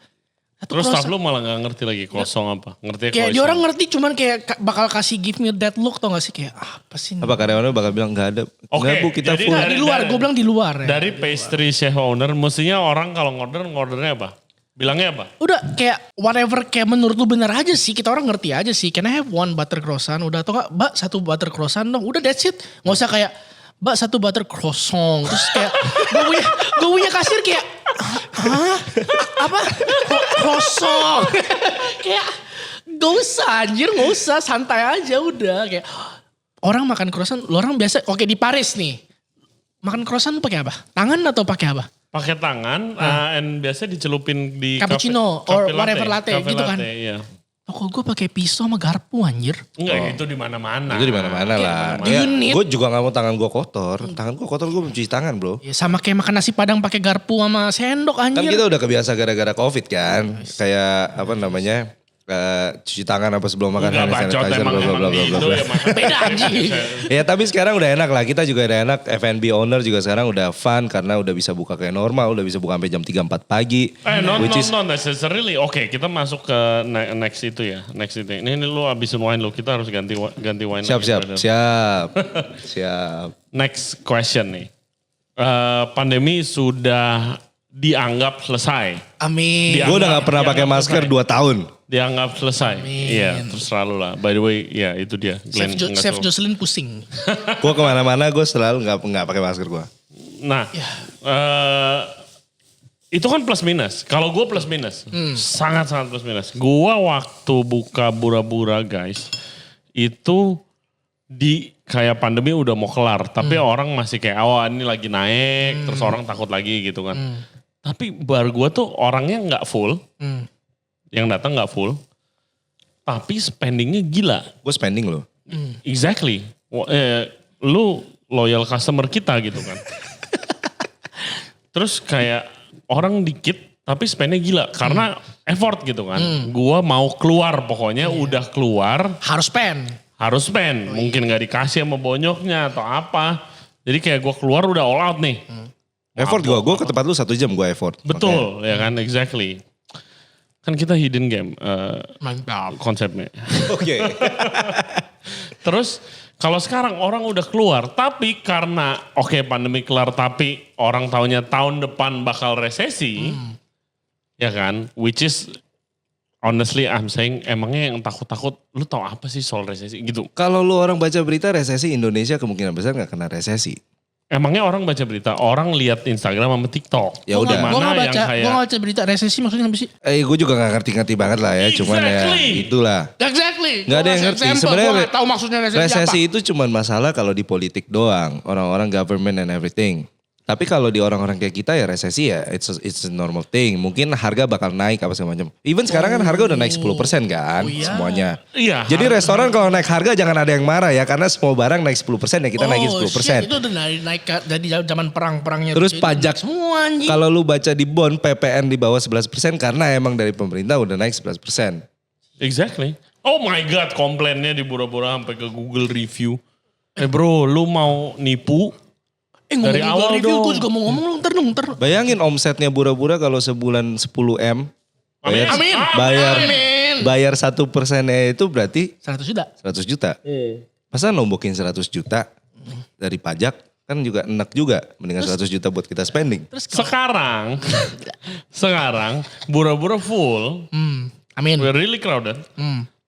C: satu
B: Terus staff
C: croissant.
B: lu malah gak ngerti lagi kosong apa. Ngerti
C: Kayak dia
B: croissant.
C: orang ngerti cuman kayak bakal kasih give me that look tau gak sih kayak apa sih ini?
A: Apa karyawannya bakal bilang nggak ada.
B: Oke,
A: Nggak bu kita
B: jadi
A: full.
C: Nah, di luar, gue bilang di luar ya.
B: Dari pastry chef owner, mestinya orang kalau ngordernya apa? Bilangnya apa?
C: Udah kayak whatever kayak menurut lu bener aja sih. Kita orang ngerti aja sih. Can I have one butter croissant? Udah atau gak? Mbak satu butter croissant dong. Udah that's it. Gak usah kayak Mbak satu butter croissant. Terus kayak gue punya kasir kayak hah? Apa? Croissant. Kayak gak usah anjir. Gak usah. Santai aja udah. Kayak orang makan croissant. Lu orang biasa. Oke di Paris nih. Makan croissant pakai apa? Tangan atau pakai apa?
B: Pakai tangan, and biasanya dicelupin di
C: Cappuccino or whatever latte,
B: cafe
C: gitu kan?
B: Iya.
C: Toko gue pakai pisau sama garpu anjir.
B: Enggak, itu di mana-mana.
A: Itu di mana-mana lah.
C: Do you need-
A: Gue juga nggak mau tangan gue kotor. Tangan gue kotor gue cuci tangan bro.
C: Ya sama kayak makan nasi padang pakai garpu sama sendok
A: Kan
C: anjir.
A: kita udah kebiasa gara-gara covid kan. Kayak apa namanya. Cuci tangan apa sebelum makan
B: Enggak
A: hand
B: bacot
A: sanitizer
B: emang
A: bla bla bla
B: di
A: bla
B: Indo
A: bla.
B: ya makan.
C: Beda anjing.
A: Ya tapi sekarang udah enak lah. Kita juga udah enak. F&B owner juga sekarang udah fun karena udah bisa buka kayak normal. Udah bisa buka sampai jam 3-4 pagi.
B: Not
A: Which is
B: necessarily. Oke, kita masuk ke next itu ya. Next itu. Ini lu abisin wine lu. Kita harus ganti wine
A: siap
B: lagi,
A: siap
B: brother.
A: siap.
B: Next question nih. Pandemi sudah dianggap selesai.
C: Amin.
B: Dia-
A: Gue udah gak pernah
B: Dianggap
A: pakai masker
B: selesai.
A: 2 tahun.
B: Dianggap selesai. Iya, terus selalu lah. By the way, ya itu dia. Glenn nggak
C: Chef
B: tahu.
C: Jocelyn pusing.
A: Gue kemana-mana gue selalu gak pakai masker gue.
B: Nah,
C: Ya.
B: Itu kan plus minus. Kalau gue plus minus. Sangat-sangat plus minus. Gue waktu buka Bura-Bura guys. Itu di kayak pandemi udah mau kelar. Tapi orang masih kayak ini lagi naik. Terus orang takut lagi gitu kan. Tapi bar gue tuh orangnya gak full. Yang datang gak full. Tapi spendingnya gila.
A: Gue spending loh.
B: Exactly. Lu loyal customer kita gitu kan. Terus kayak orang dikit tapi spendnya gila karena effort gitu kan. Gua mau keluar pokoknya udah keluar.
C: Harus spend.
B: Mungkin gak dikasih sama bonyoknya atau apa. Jadi kayak gua keluar udah all out nih.
A: Effort gue ke tempat lu 1 jam gue effort.
B: Betul ya kan exactly. Kan kita hidden game
C: Mantap.
B: konsepnya.
A: Oke.
B: Terus kalau sekarang orang udah keluar, tapi karena pandemi kelar tapi orang taunya tahun depan bakal resesi, ya kan? Which is honestly I'm saying emangnya yang takut-takut, lu tahu apa sih soal resesi gitu?
A: Kalau lu orang baca berita resesi, Indonesia kemungkinan besar gak kena resesi.
B: Emangnya orang baca berita, orang lihat Instagram sama TikTok.
A: Ya udah.
C: Gue gak baca berita resesi maksudnya apa sih?
A: Gue juga gak ngerti-ngerti banget lah ya, cuman ya itulah.
C: Exactly.
A: Gak ada yang ngerti. Sebenarnya
C: gue gak tahu maksudnya resesi apa.
A: itu cuman masalah kalau di politik doang, orang-orang government and everything. Tapi kalau di orang-orang kayak kita ya resesi ya it's a normal thing. Mungkin harga bakal naik apa segala macam. Even sekarang kan harga udah naik 10% kan semuanya.
B: Iya.
A: Jadi restoran kalau naik harga jangan ada yang marah ya karena semua barang naik 10% ya kita naikin 10%.
C: Itu udah naik dari zaman perang-perangnya.
A: Terus pajak
C: semua anjing.
A: Kalau lu baca di bond PPN di bawah 11% karena emang dari pemerintah udah naik 11%.
B: Exactly. Oh my God, komplainnya di Bura-Bura sampai ke Google review. Bro, lu mau nipu? Dari awal
C: review,
B: dong.
C: gue juga mau ngomong lu ntar.
A: Bayangin omsetnya Bura-Bura kalau sebulan 10 M.
C: Amin.
A: Bayar 1% itu berarti
C: 100 juta.
A: 100 juta. Masa nombokin 100 juta dari pajak kan juga enak juga. Mendingan 100 juta buat kita spending.
B: Sekarang Bura-Bura full.
C: Amin.
B: We're really crowded.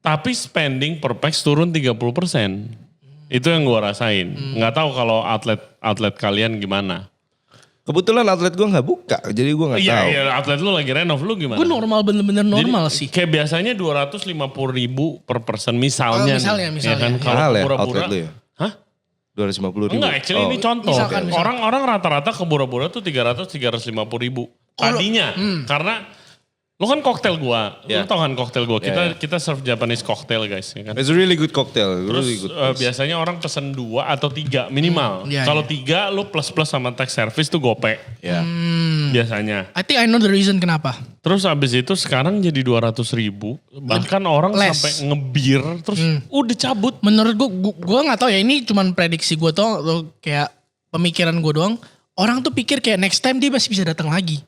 B: Tapi spending per pax turun 30%. Itu yang gue rasain. Nggak tahu kalau atlet kalian gimana.
A: Kebetulan atlet gue nggak buka, jadi gue nggak tahu.
B: Iya, atlet lu lagi renov, lu gimana?
C: Gue normal, bener-bener normal
B: jadi,
C: sih.
B: Kayak biasanya 250.000 per person misalnya.
C: Misalnya.
B: Ya kan? Kalau
A: ya
B: Bura-Bura.
A: outlet lu ya?
B: Hah?
A: 250.000?
B: Enggak, actually ini contoh.
C: Misalkan.
B: Orang-orang rata-rata ke Bura-Bura tuh 350.000 tadinya. Karena lu kan koktel gua, lu tau kan koktel gua. Kita serve Japanese cocktail guys. Ya kan?
A: It's a really good cocktail.
B: Terus
A: really good
B: biasanya orang pesen 2 atau 3 minimal. Kalau 3 lu plus-plus sama tax service tuh gope. Biasanya.
C: I think I know the reason kenapa.
B: Terus abis itu sekarang jadi 200.000. Bahkan orang sampai ngebir terus udah cabut.
C: Menurut gue gak tahu ya, ini cuman prediksi gue tuh kayak pemikiran gue doang. Orang tuh pikir kayak next time dia masih bisa datang lagi.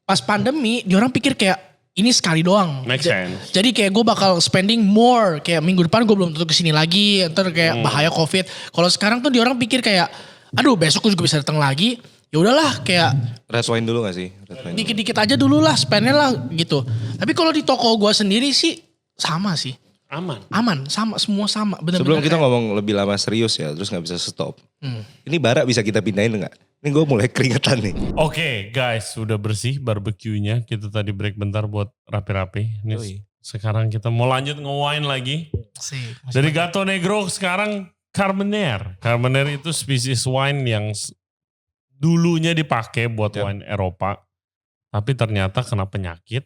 C: Pas pandemi, dia orang pikir kayak ini sekali doang.
B: Make sense.
C: Jadi kayak gue bakal spending more. Kayak minggu depan gue belum tentu kesini lagi. Ntar kayak bahaya COVID. Kalau sekarang tuh dia orang pikir kayak, aduh besok gue juga bisa datang lagi. Ya udahlah kayak
A: Red wine dulu gak sih?
C: dikit-dikit aja dulu lah spendnya lah gitu. Tapi kalau di toko gue sendiri sih sama sih. Aman, sama, semua sama. Bener-bener
A: Sebelum kita ngomong lebih lama serius ya, terus gak bisa stop. Ini bara bisa kita pindahin gak? Ini gue mulai keringetan nih.
B: Oke, guys, sudah bersih barbeque-nya. Kita tadi break bentar buat rapi-rapi. Ini sekarang kita mau lanjut nge-wine lagi. Dari Gato Negro sekarang Carmenère. Carmenère itu spesies wine yang dulunya dipakai buat wine Eropa. Tapi ternyata kena penyakit,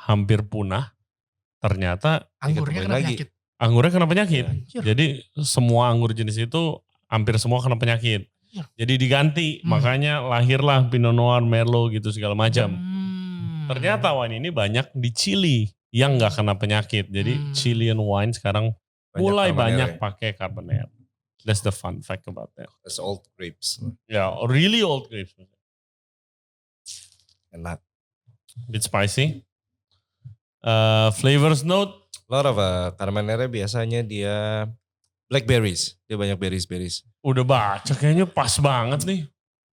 B: hampir punah. Ternyata
C: anggurnya kena penyakit.
B: Anggurnya kena penyakit. Jadi semua anggur jenis itu hampir semua kena penyakit. Jadi diganti, makanya lahirlah Pinot Noir, Merlot gitu segala macam. Ternyata wine ini banyak di Chili yang gak kena penyakit. Jadi Chilean wine sekarang mulai banyak pakai Carmenère. That's the fun fact about that.
A: That's old grapes.
B: Yeah, really old grapes.
A: Enak.
B: Bit spicy. Flavors note.
A: A lot of Carmenère biasanya dia blackberries. Dia banyak berries.
B: Udah baca kayaknya pas banget nih.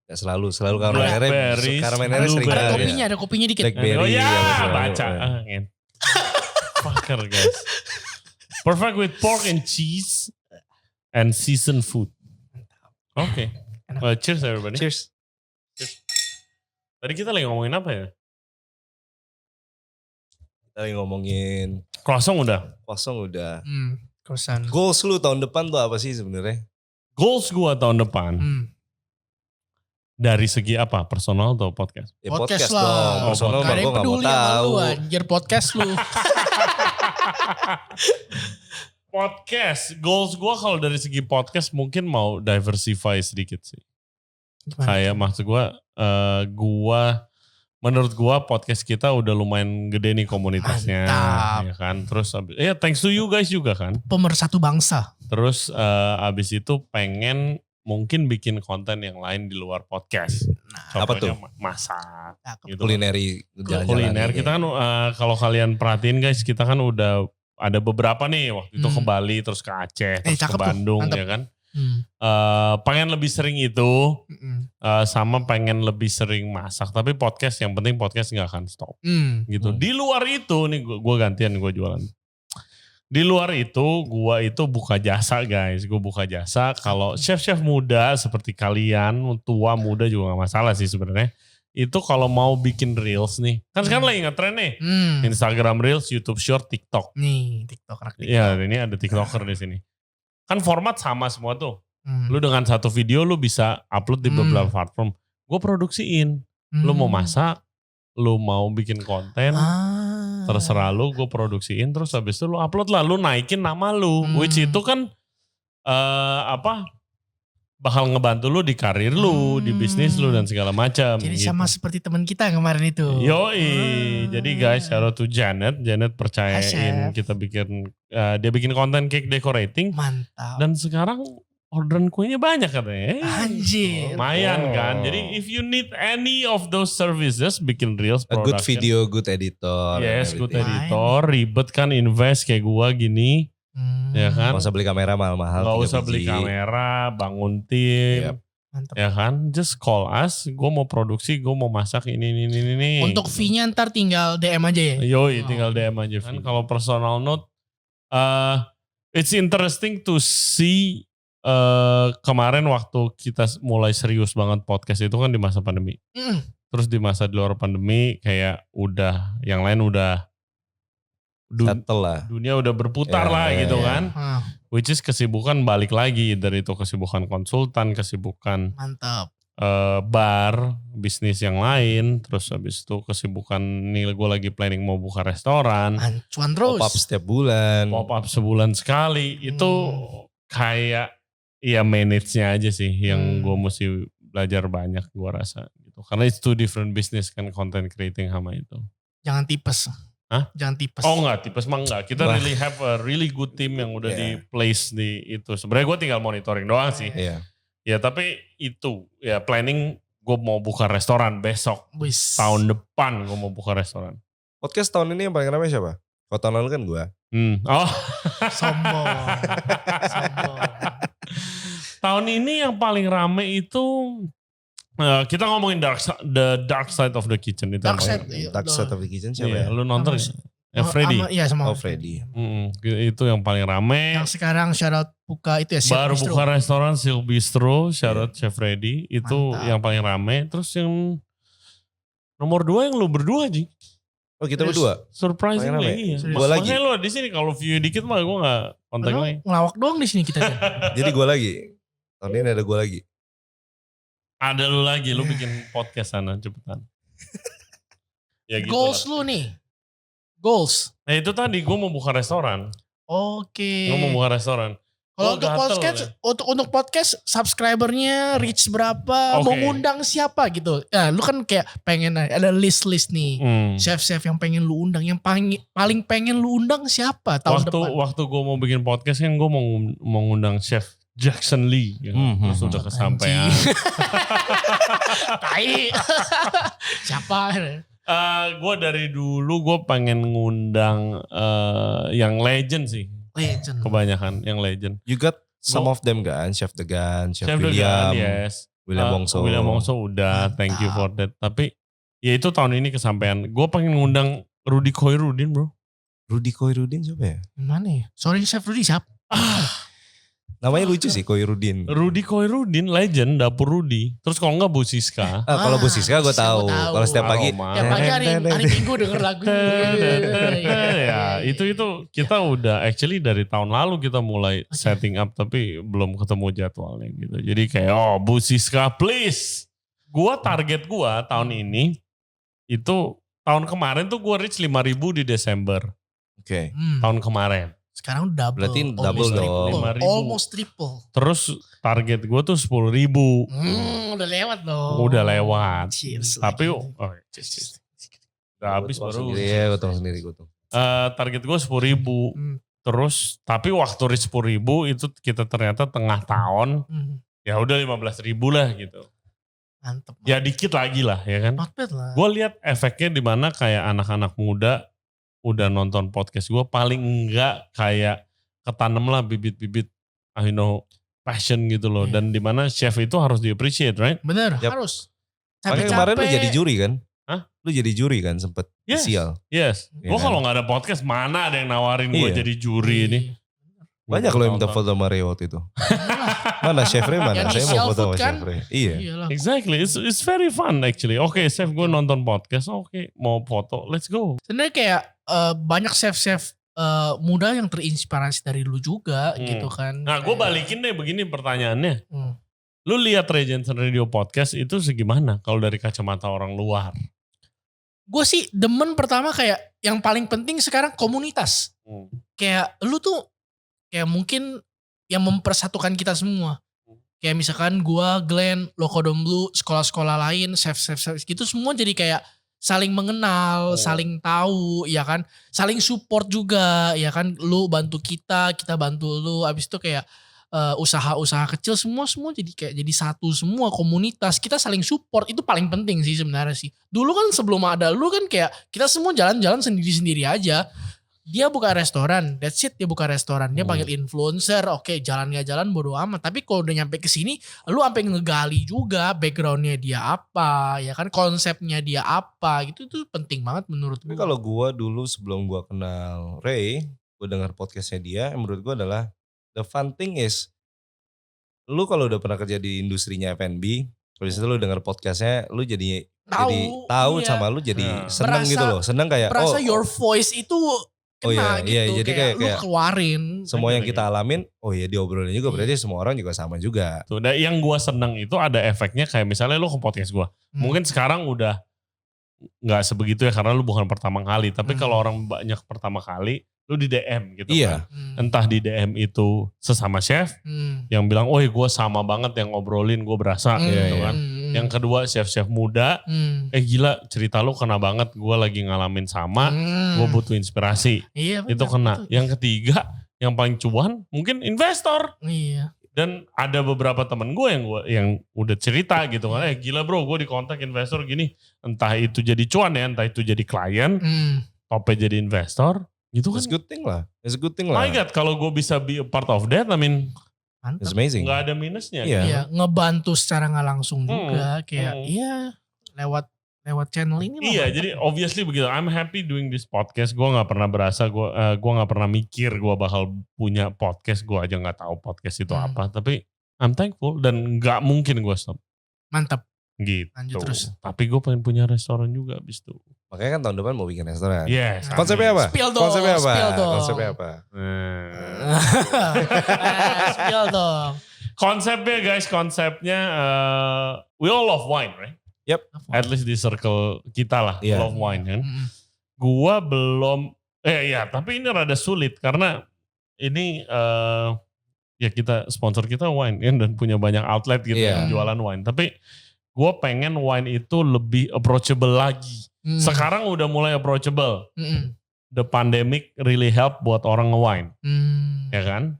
A: Ya selalu Carmenère sering
C: Ada kopinya dikit.
A: Blackberry.
B: Oh ya, baca. Fucker guys. Perfect with pork and cheese and seasoned food. Okay. Well, cheers everybody.
A: Cheers.
B: Tadi kita lagi ngomongin apa ya?
A: Kita lagi ngomongin
B: Kosong udah.
C: Kosan.
A: goals lu tahun depan tuh apa sih sebenarnya?
B: Goals gua tahun depan. Dari segi apa? Personal atau podcast?
A: Ya
C: Podcast
A: dong.
C: lah.
A: Personal mah
C: Gak ada
A: gue
C: yang
A: gak mau
C: peduli sama
A: tahu.
C: lu anjir podcast lu.
B: Podcast. Goals gua kalau dari segi podcast mungkin mau diversify sedikit sih.
C: Gimana?
B: Kayak maksud gua menurut gua podcast kita udah lumayan gede nih komunitasnya.
C: Mantap.
B: Ya kan. Terus thanks to you guys juga kan.
C: Pemersatu bangsa.
B: Terus abis itu pengen mungkin bikin konten yang lain di luar podcast.
A: Apa tuh?
B: Contohnya masak.
C: Cakep.
B: Gitu.
A: Kulineri jalan-jalan.
B: Kuliner. Kita kan kalau kalian perhatiin guys, kita kan udah ada beberapa nih waktu itu ke Bali, terus ke Aceh, terus
C: cakep
B: ke
C: tuh,
B: Bandung
C: mantep.
B: ya kan. Pengen lebih sering itu, sama pengen lebih sering masak. Tapi podcast yang penting podcast nggak akan stop gitu. Di luar itu nih gue gantian gue jualan. Di luar itu gue itu buka jasa guys. Gue buka jasa kalau chef-chef muda seperti kalian, tua muda juga gak masalah sih sebenarnya. Itu kalau mau bikin reels nih. Kan sekarang lagi ngetren nih. Instagram Reels, YouTube Short, TikTok.
C: Nih TikTok.
B: Iya ini ada TikToker di sini. Kan format sama semua tuh. Lu dengan satu video lu bisa upload di beberapa platform. Gue produksiin. Lu mau masak, lu mau bikin konten. Terserah lu, gue produksiin, terus habis itu lu upload lah, lu naikin nama lu, which itu kan bakal ngebantu lu di karir lu, di bisnis lu dan segala macam.
C: Jadi
B: gitu.
C: sama seperti teman kita yang kemarin itu.
B: Jadi guys, shout out to Janet percayain
C: Chef.
B: kita bikin, dia bikin konten cake decorating.
C: Mantap.
B: Dan sekarang orderan kuenya banyak katanya.
C: Anjir.
B: Lumayan kan. Jadi if you need any of those services, bikin reels,
A: A good
B: production.
A: video, good editor.
B: Yes, good
A: everything.
B: editor. Ribet kan invest kayak gua gini. Ya kan.
A: Gak usah beli kamera mahal-mahal.
B: Gak
A: 3
B: usah beli
A: biji.
B: kamera, bangun tim.
A: Yep.
C: Mantap.
B: Ya kan. Just call us. Gua mau produksi, gua mau masak ini.
C: Untuk fee-nya ntar tinggal DM aja ya.
B: Yoi, tinggal DM aja. Kan kalau personal note, it's interesting to see kemarin waktu kita mulai serius banget podcast itu kan di masa pandemi. Terus di masa di luar pandemi kayak udah, yang lain udah
A: Settle lah.
B: dunia udah berputar lah gitu kan. Which is kesibukan balik lagi, dari itu kesibukan konsultan, kesibukan
C: Mantap.
B: bar, bisnis yang lain, terus habis itu kesibukan nih gue lagi planning mau buka restoran,
C: Ancuan terus.
A: Pop up setiap bulan.
B: pop up sebulan sekali, itu kayak ya manage-nya aja sih yang gue mesti belajar banyak gue rasa gitu. Karena it's two different business kan, content creating sama itu.
C: Jangan tipes.
B: Hah?
C: Jangan tipes.
B: Oh enggak, tipes mah enggak. Kita really have a really good team yang udah di place di itu. Sebenarnya gue tinggal monitoring doang sih.
A: Iya.
B: Ya tapi itu ya planning gue mau buka restoran besok.
C: Wis.
B: Tahun depan gue mau buka restoran.
A: Podcast tahun ini yang paling ramai siapa? Kalau tahun lalu kan gue.
B: Oh.
C: Sombong.
B: Tahun ini yang paling rame itu kita ngomongin the dark side of the kitchen itu.
C: Dark
B: yang
C: side.
B: paling-
A: Dark Side of the Kitchen siapa
B: Iya,
A: ya?
B: lu nonton ya? Freddy.
C: Iya sama.
A: Oh Freddy.
B: Itu yang paling rame.
C: Yang sekarang syarat buka itu ya. Chef
B: Baru
C: Bistro.
B: buka restoran Sil Bistro, syarat Chef Freddy. Itu
C: Mantap.
B: yang paling rame. Terus yang nomor 2 yang lu berdua Ji.
A: Oh kita
C: Serius?
A: berdua?
B: Surprisingly
A: Paling rame.
B: iya.
C: Serius?
A: Gua lagi.
B: Makanya lu di sini kalau view dikit mah gue gak kontak
C: Padahal
B: lagi.
C: ngelawak doang di sini kita.
A: Jadi gue lagi. Tahun ini ada gue lagi.
B: Ada lu lagi, lu bikin podcast sana cepetan. Ya gitu
C: Goals
B: lah.
C: lu nih. Goals.
B: Nah itu tadi gue mau buka restoran.
C: Oke.
B: Gue mau buka restoran.
C: Kalau
B: Gua
C: untuk
B: gatel
C: podcast,
B: deh.
C: untuk podcast subscribernya reach berapa,
B: Oke.
C: mau ngundang siapa gitu. Ya lu kan kayak pengen ada list-list nih. Chef-chef yang pengen lu undang, yang paling pengen lu undang siapa tahun depan?
B: Waktu gue mau bikin podcast kan gue mau ngundang Chef Jackson Lee. Ya. Terus udah kesampaian.
C: Tai. Siapa?
B: Gue dari dulu gue pengen ngundang yang legend sih.
C: Legend.
B: Kebanyakan yang legend.
A: You got some of them kan? Chef Degan, Chef
B: Chef
A: William.
B: Degan, yes.
A: William Wongso.
B: William Wongso udah, thank you for that. Tapi ya itu tahun ini kesampaian. Gue pengen ngundang Rudy Khoirudin bro.
A: Rudy Khoirudin siapa ya?
C: Mana ya? Sorry Chef Rudy siapa?
A: Namanya lucu sih, Koirudin.
B: Rudy Koirudin, legend, dapur Rudy. Terus kalau enggak Bu Siska.
A: Kalau Bu Siska gue tahu. Kalau setiap pagi.
B: Aroma.
C: Tiap pagi hari Minggu denger lagu.
B: Ya, itu kita udah actually dari tahun lalu kita mulai setting up tapi belum ketemu jadwalnya gitu. Jadi kayak Bu Siska please. Target gua tahun ini itu tahun kemarin tuh gua reach 5.000 di Desember.
A: Oke.
B: Tahun kemarin.
C: Sekarang double.
A: Berarti double dong.
B: 5.000.
C: Almost triple.
B: Terus target gue tuh 10.000.
C: Udah lewat dong.
B: Udah lewat.
C: Cheers
B: Tapi
C: lagi.
B: cheers. Udah habis baru.
A: Iya, gue sendiri.
B: Target gue 10.000. Terus tapi waktu reach 10.000 itu kita ternyata tengah tahun. Ya udah 15.000 lah gitu.
C: Mantep.
B: Ya dikit lagi lah ya kan.
C: Not bad lah.
B: Gue lihat efeknya di mana kayak anak-anak muda udah nonton podcast gue paling enggak kayak ketanam lah bibit-bibit passion gitu loh. Dan di mana chef itu harus di-appreciate, right?
C: Bener,
A: Yep.
C: harus.
A: Makanya kemarin lu jadi juri kan?
B: Hah?
A: Lu jadi juri kan sempet sial.
B: Yes.
A: Iya
B: Gue
A: kan?
B: kalau gak ada podcast mana ada yang nawarin gue
A: Iya.
B: jadi juri ini.
A: Banyak lo yang minta foto sama Ray waktu itu. Mana Chef Ray mana?
C: Yang di
A: Saya mau foto
C: Shell Food
A: sama
C: kan?
A: Chef Ray. Iya.
C: Iyalah.
B: Exactly, it's very fun actually. Oke, chef gue nonton podcast, oke, mau foto, let's go.
C: Sebenarnya kayak banyak chef-chef muda yang terinspirasi dari lu juga gitu kan.
B: Nah, gue balikin deh begini pertanyaannya.
C: Hmm.
B: Lu lihat Regensen Radio Podcast itu segimana kalau dari kacamata orang luar?
C: Gue sih demen pertama kayak yang paling penting sekarang komunitas. Kayak lu tuh kayak mungkin yang mempersatukan kita semua. Kayak misalkan gua, Glenn, Lokodom Blue, sekolah-sekolah lain, chef-chef gitu semua jadi kayak saling mengenal, saling tahu, ya kan. Saling support juga, ya kan. Lu bantu kita bantu lu. Abis itu kayak usaha-usaha kecil semua jadi kayak jadi satu semua komunitas. Kita saling support itu paling penting sih sebenarnya sih. Dulu kan sebelum ada lu kan kayak kita semua jalan-jalan sendiri-sendiri aja. Dia buka restoran, that's it, dia buka restoran. Dia panggil influencer, oke, jalan gak jalan bodo amat. Tapi kalau udah nyampe ke sini, lu sampai ngegali juga backgroundnya dia apa, ya kan, konsepnya dia apa, gitu itu penting banget menurut
A: Tapi
C: gue.
A: kalau gue dulu sebelum gue kenal Ray, gue dengar podcastnya dia, menurut gue adalah the fun thing is, lu kalau udah pernah kerja di industrinya F&B, kalau disitu lu dengar podcastnya, lu jadi tahu
C: iya.
A: sama lu jadi seneng
C: Berasa-
A: gitu loh, seneng kayak
C: Berasa your voice itu kena
A: iya,
C: gitu,
A: jadi
C: kayak lu
A: kayak
C: keluarin.
A: semua yang kita alamin, oh ya diobrolin juga, berarti semua orang juga sama juga.
B: Tuh, dan yang gue seneng itu ada efeknya kayak misalnya lu ke podcast gue. Mungkin sekarang udah nggak sebegitu ya karena lu bukan pertama kali. Tapi kalau orang banyak pertama kali, lu di DM gitu
A: Iya.
B: kan. Entah di DM itu sesama chef yang bilang, oh gue sama banget yang ngobrolin, gue berasa gitu kan. Yang kedua chef-chef muda, gila cerita lu kena banget, gue lagi ngalamin sama, gue butuh inspirasi.
C: Iya,
B: Itu
C: betul,
B: kena.
C: betul.
B: Yang ketiga, yang paling cuan mungkin investor.
C: Iya.
B: Dan ada beberapa temen gue yang udah cerita gitu kan, gila bro gue dikontak investor gini, entah itu jadi cuan ya, entah itu jadi klien, topnya jadi investor, gitu kan.
A: It's a good thing lah. It's a good thing
B: My
A: lah.
B: God, kalau gue bisa be a part of that, I mean,
A: It's
C: Mantap.
A: amazing.
B: nggak ada minusnya.
A: Iya.
C: Iya, ngebantu secara nggak langsung juga kayak iya lewat channel ini.
B: Iya, jadi obviously begitu. I'm happy doing this podcast. Gue nggak pernah berasa, gue nggak pernah mikir gue bakal punya podcast. Gue aja nggak tahu podcast itu apa. Tapi I'm thankful dan nggak mungkin gue stop.
C: Mantap.
B: Gitu.
C: Lanjut terus.
B: Tapi gue pengen punya restoran juga abis itu.
A: Makanya kan tahun depan mau bikin restoran.
B: Yes.
A: Konsepnya apa?
C: Spill dong,
A: Konsepnya apa?
C: spill dong.
A: Konsepnya apa?
C: Spill dong.
B: Konsepnya guys, we all love wine, right?
A: Yep.
B: At least di circle kita lah,
A: Iya.
B: love wine kan. Gua belum, tapi ini rada sulit karena ini ya kita sponsor kita wine kan, dan punya banyak outlet gitu
A: Iya.
B: yang jualan wine. Tapi gue pengen wine itu lebih approachable lagi. Sekarang udah mulai approachable. The pandemic really help buat orang nge-wine, ya kan?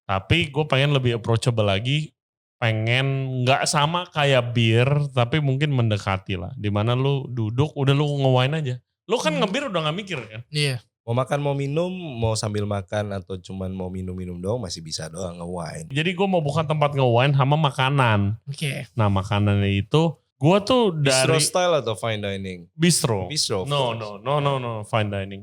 B: Tapi gue pengen lebih approachable lagi, pengen nggak sama kayak bir, tapi mungkin mendekati lah. Dimana lu duduk, udah lu nge-wine aja. Lu kan ngebir udah gak mikir kan?
C: Iya.
A: Mau makan, mau minum, mau sambil makan atau cuman mau minum-minum doang masih bisa doang nge-wine.
B: Jadi gue mau buka tempat nge-wine sama makanan.
C: Oke.
B: Nah makanannya itu, gue tuh
A: Bistro
B: dari
A: style atau fine dining?
B: bistro.
A: Bistro. of
B: No,
A: course.
B: fine dining.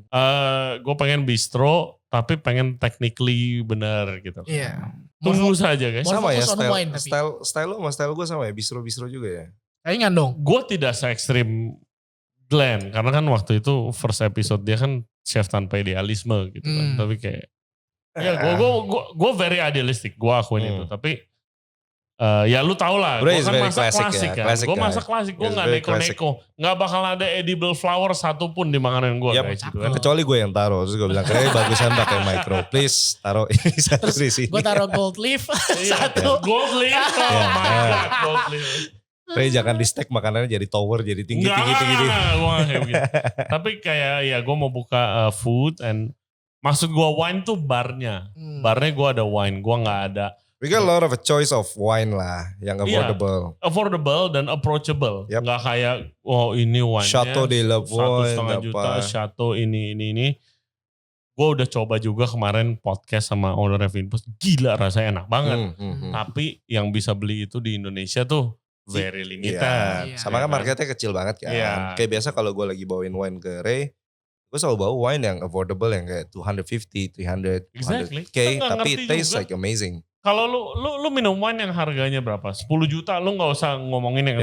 B: Gue pengen bistro tapi pengen technically benar gitu.
C: Iya.
B: Tunggu saja guys.
C: More
A: Sama ya
C: fokus on wine tapi.
A: style lo sama style gue sama ya, bistro-bistro juga ya.
C: Saingan dong.
B: Gue tidak se-ekstrim Glenn, karena kan waktu itu first episode dia kan chef tanpa idealisme gitu kan. Tapi kayak, ya gue very idealistic, gue akuin itu. Tapi ya lu tau lah, gue kan masak klasik kan. Gue masak klasik, gue gak neko-neko. Gak bakal ada edible flower satupun di makanan gue kayak gitu kan.
A: Kecuali gue yang taruh, terus gue bilang, kayaknya bagusan pakai micro, please taruh ini satu di sini.
C: Gue taruh gold leaf satu.
B: Gold leaf, oh my god, gold leaf.
A: Tapi jangan di stack makanannya jadi tower, jadi tinggi.
B: Gue gak kayak begitu. Tapi kayak ya gue mau buka food and maksud gue wine tuh barnya. Barnya gue ada wine, gue gak ada.
A: We got a lot of a choice of wine lah, yang affordable.
B: Affordable dan approachable.
A: Yep.
B: Gak kayak, oh ini wine-nya
A: Chateau de la Voie,
B: 1,5 juta, Chateau ini. Gue udah coba juga kemarin podcast sama owner Vinpost. Gila rasanya enak banget. Tapi yang bisa beli itu di Indonesia tuh very limited.
A: Iya. Sama kan marketnya kecil banget kan.
B: Iya.
A: Kayak biasa kalau gue lagi bawain wine ke Ray, gue selalu bawa wine yang affordable yang kayak 250, 300,
B: Exactly.
A: 200K. Tapi it tastes like amazing.
B: Kalau lu minum wine yang harganya berapa? 10 juta, lu gak usah ngomongin yang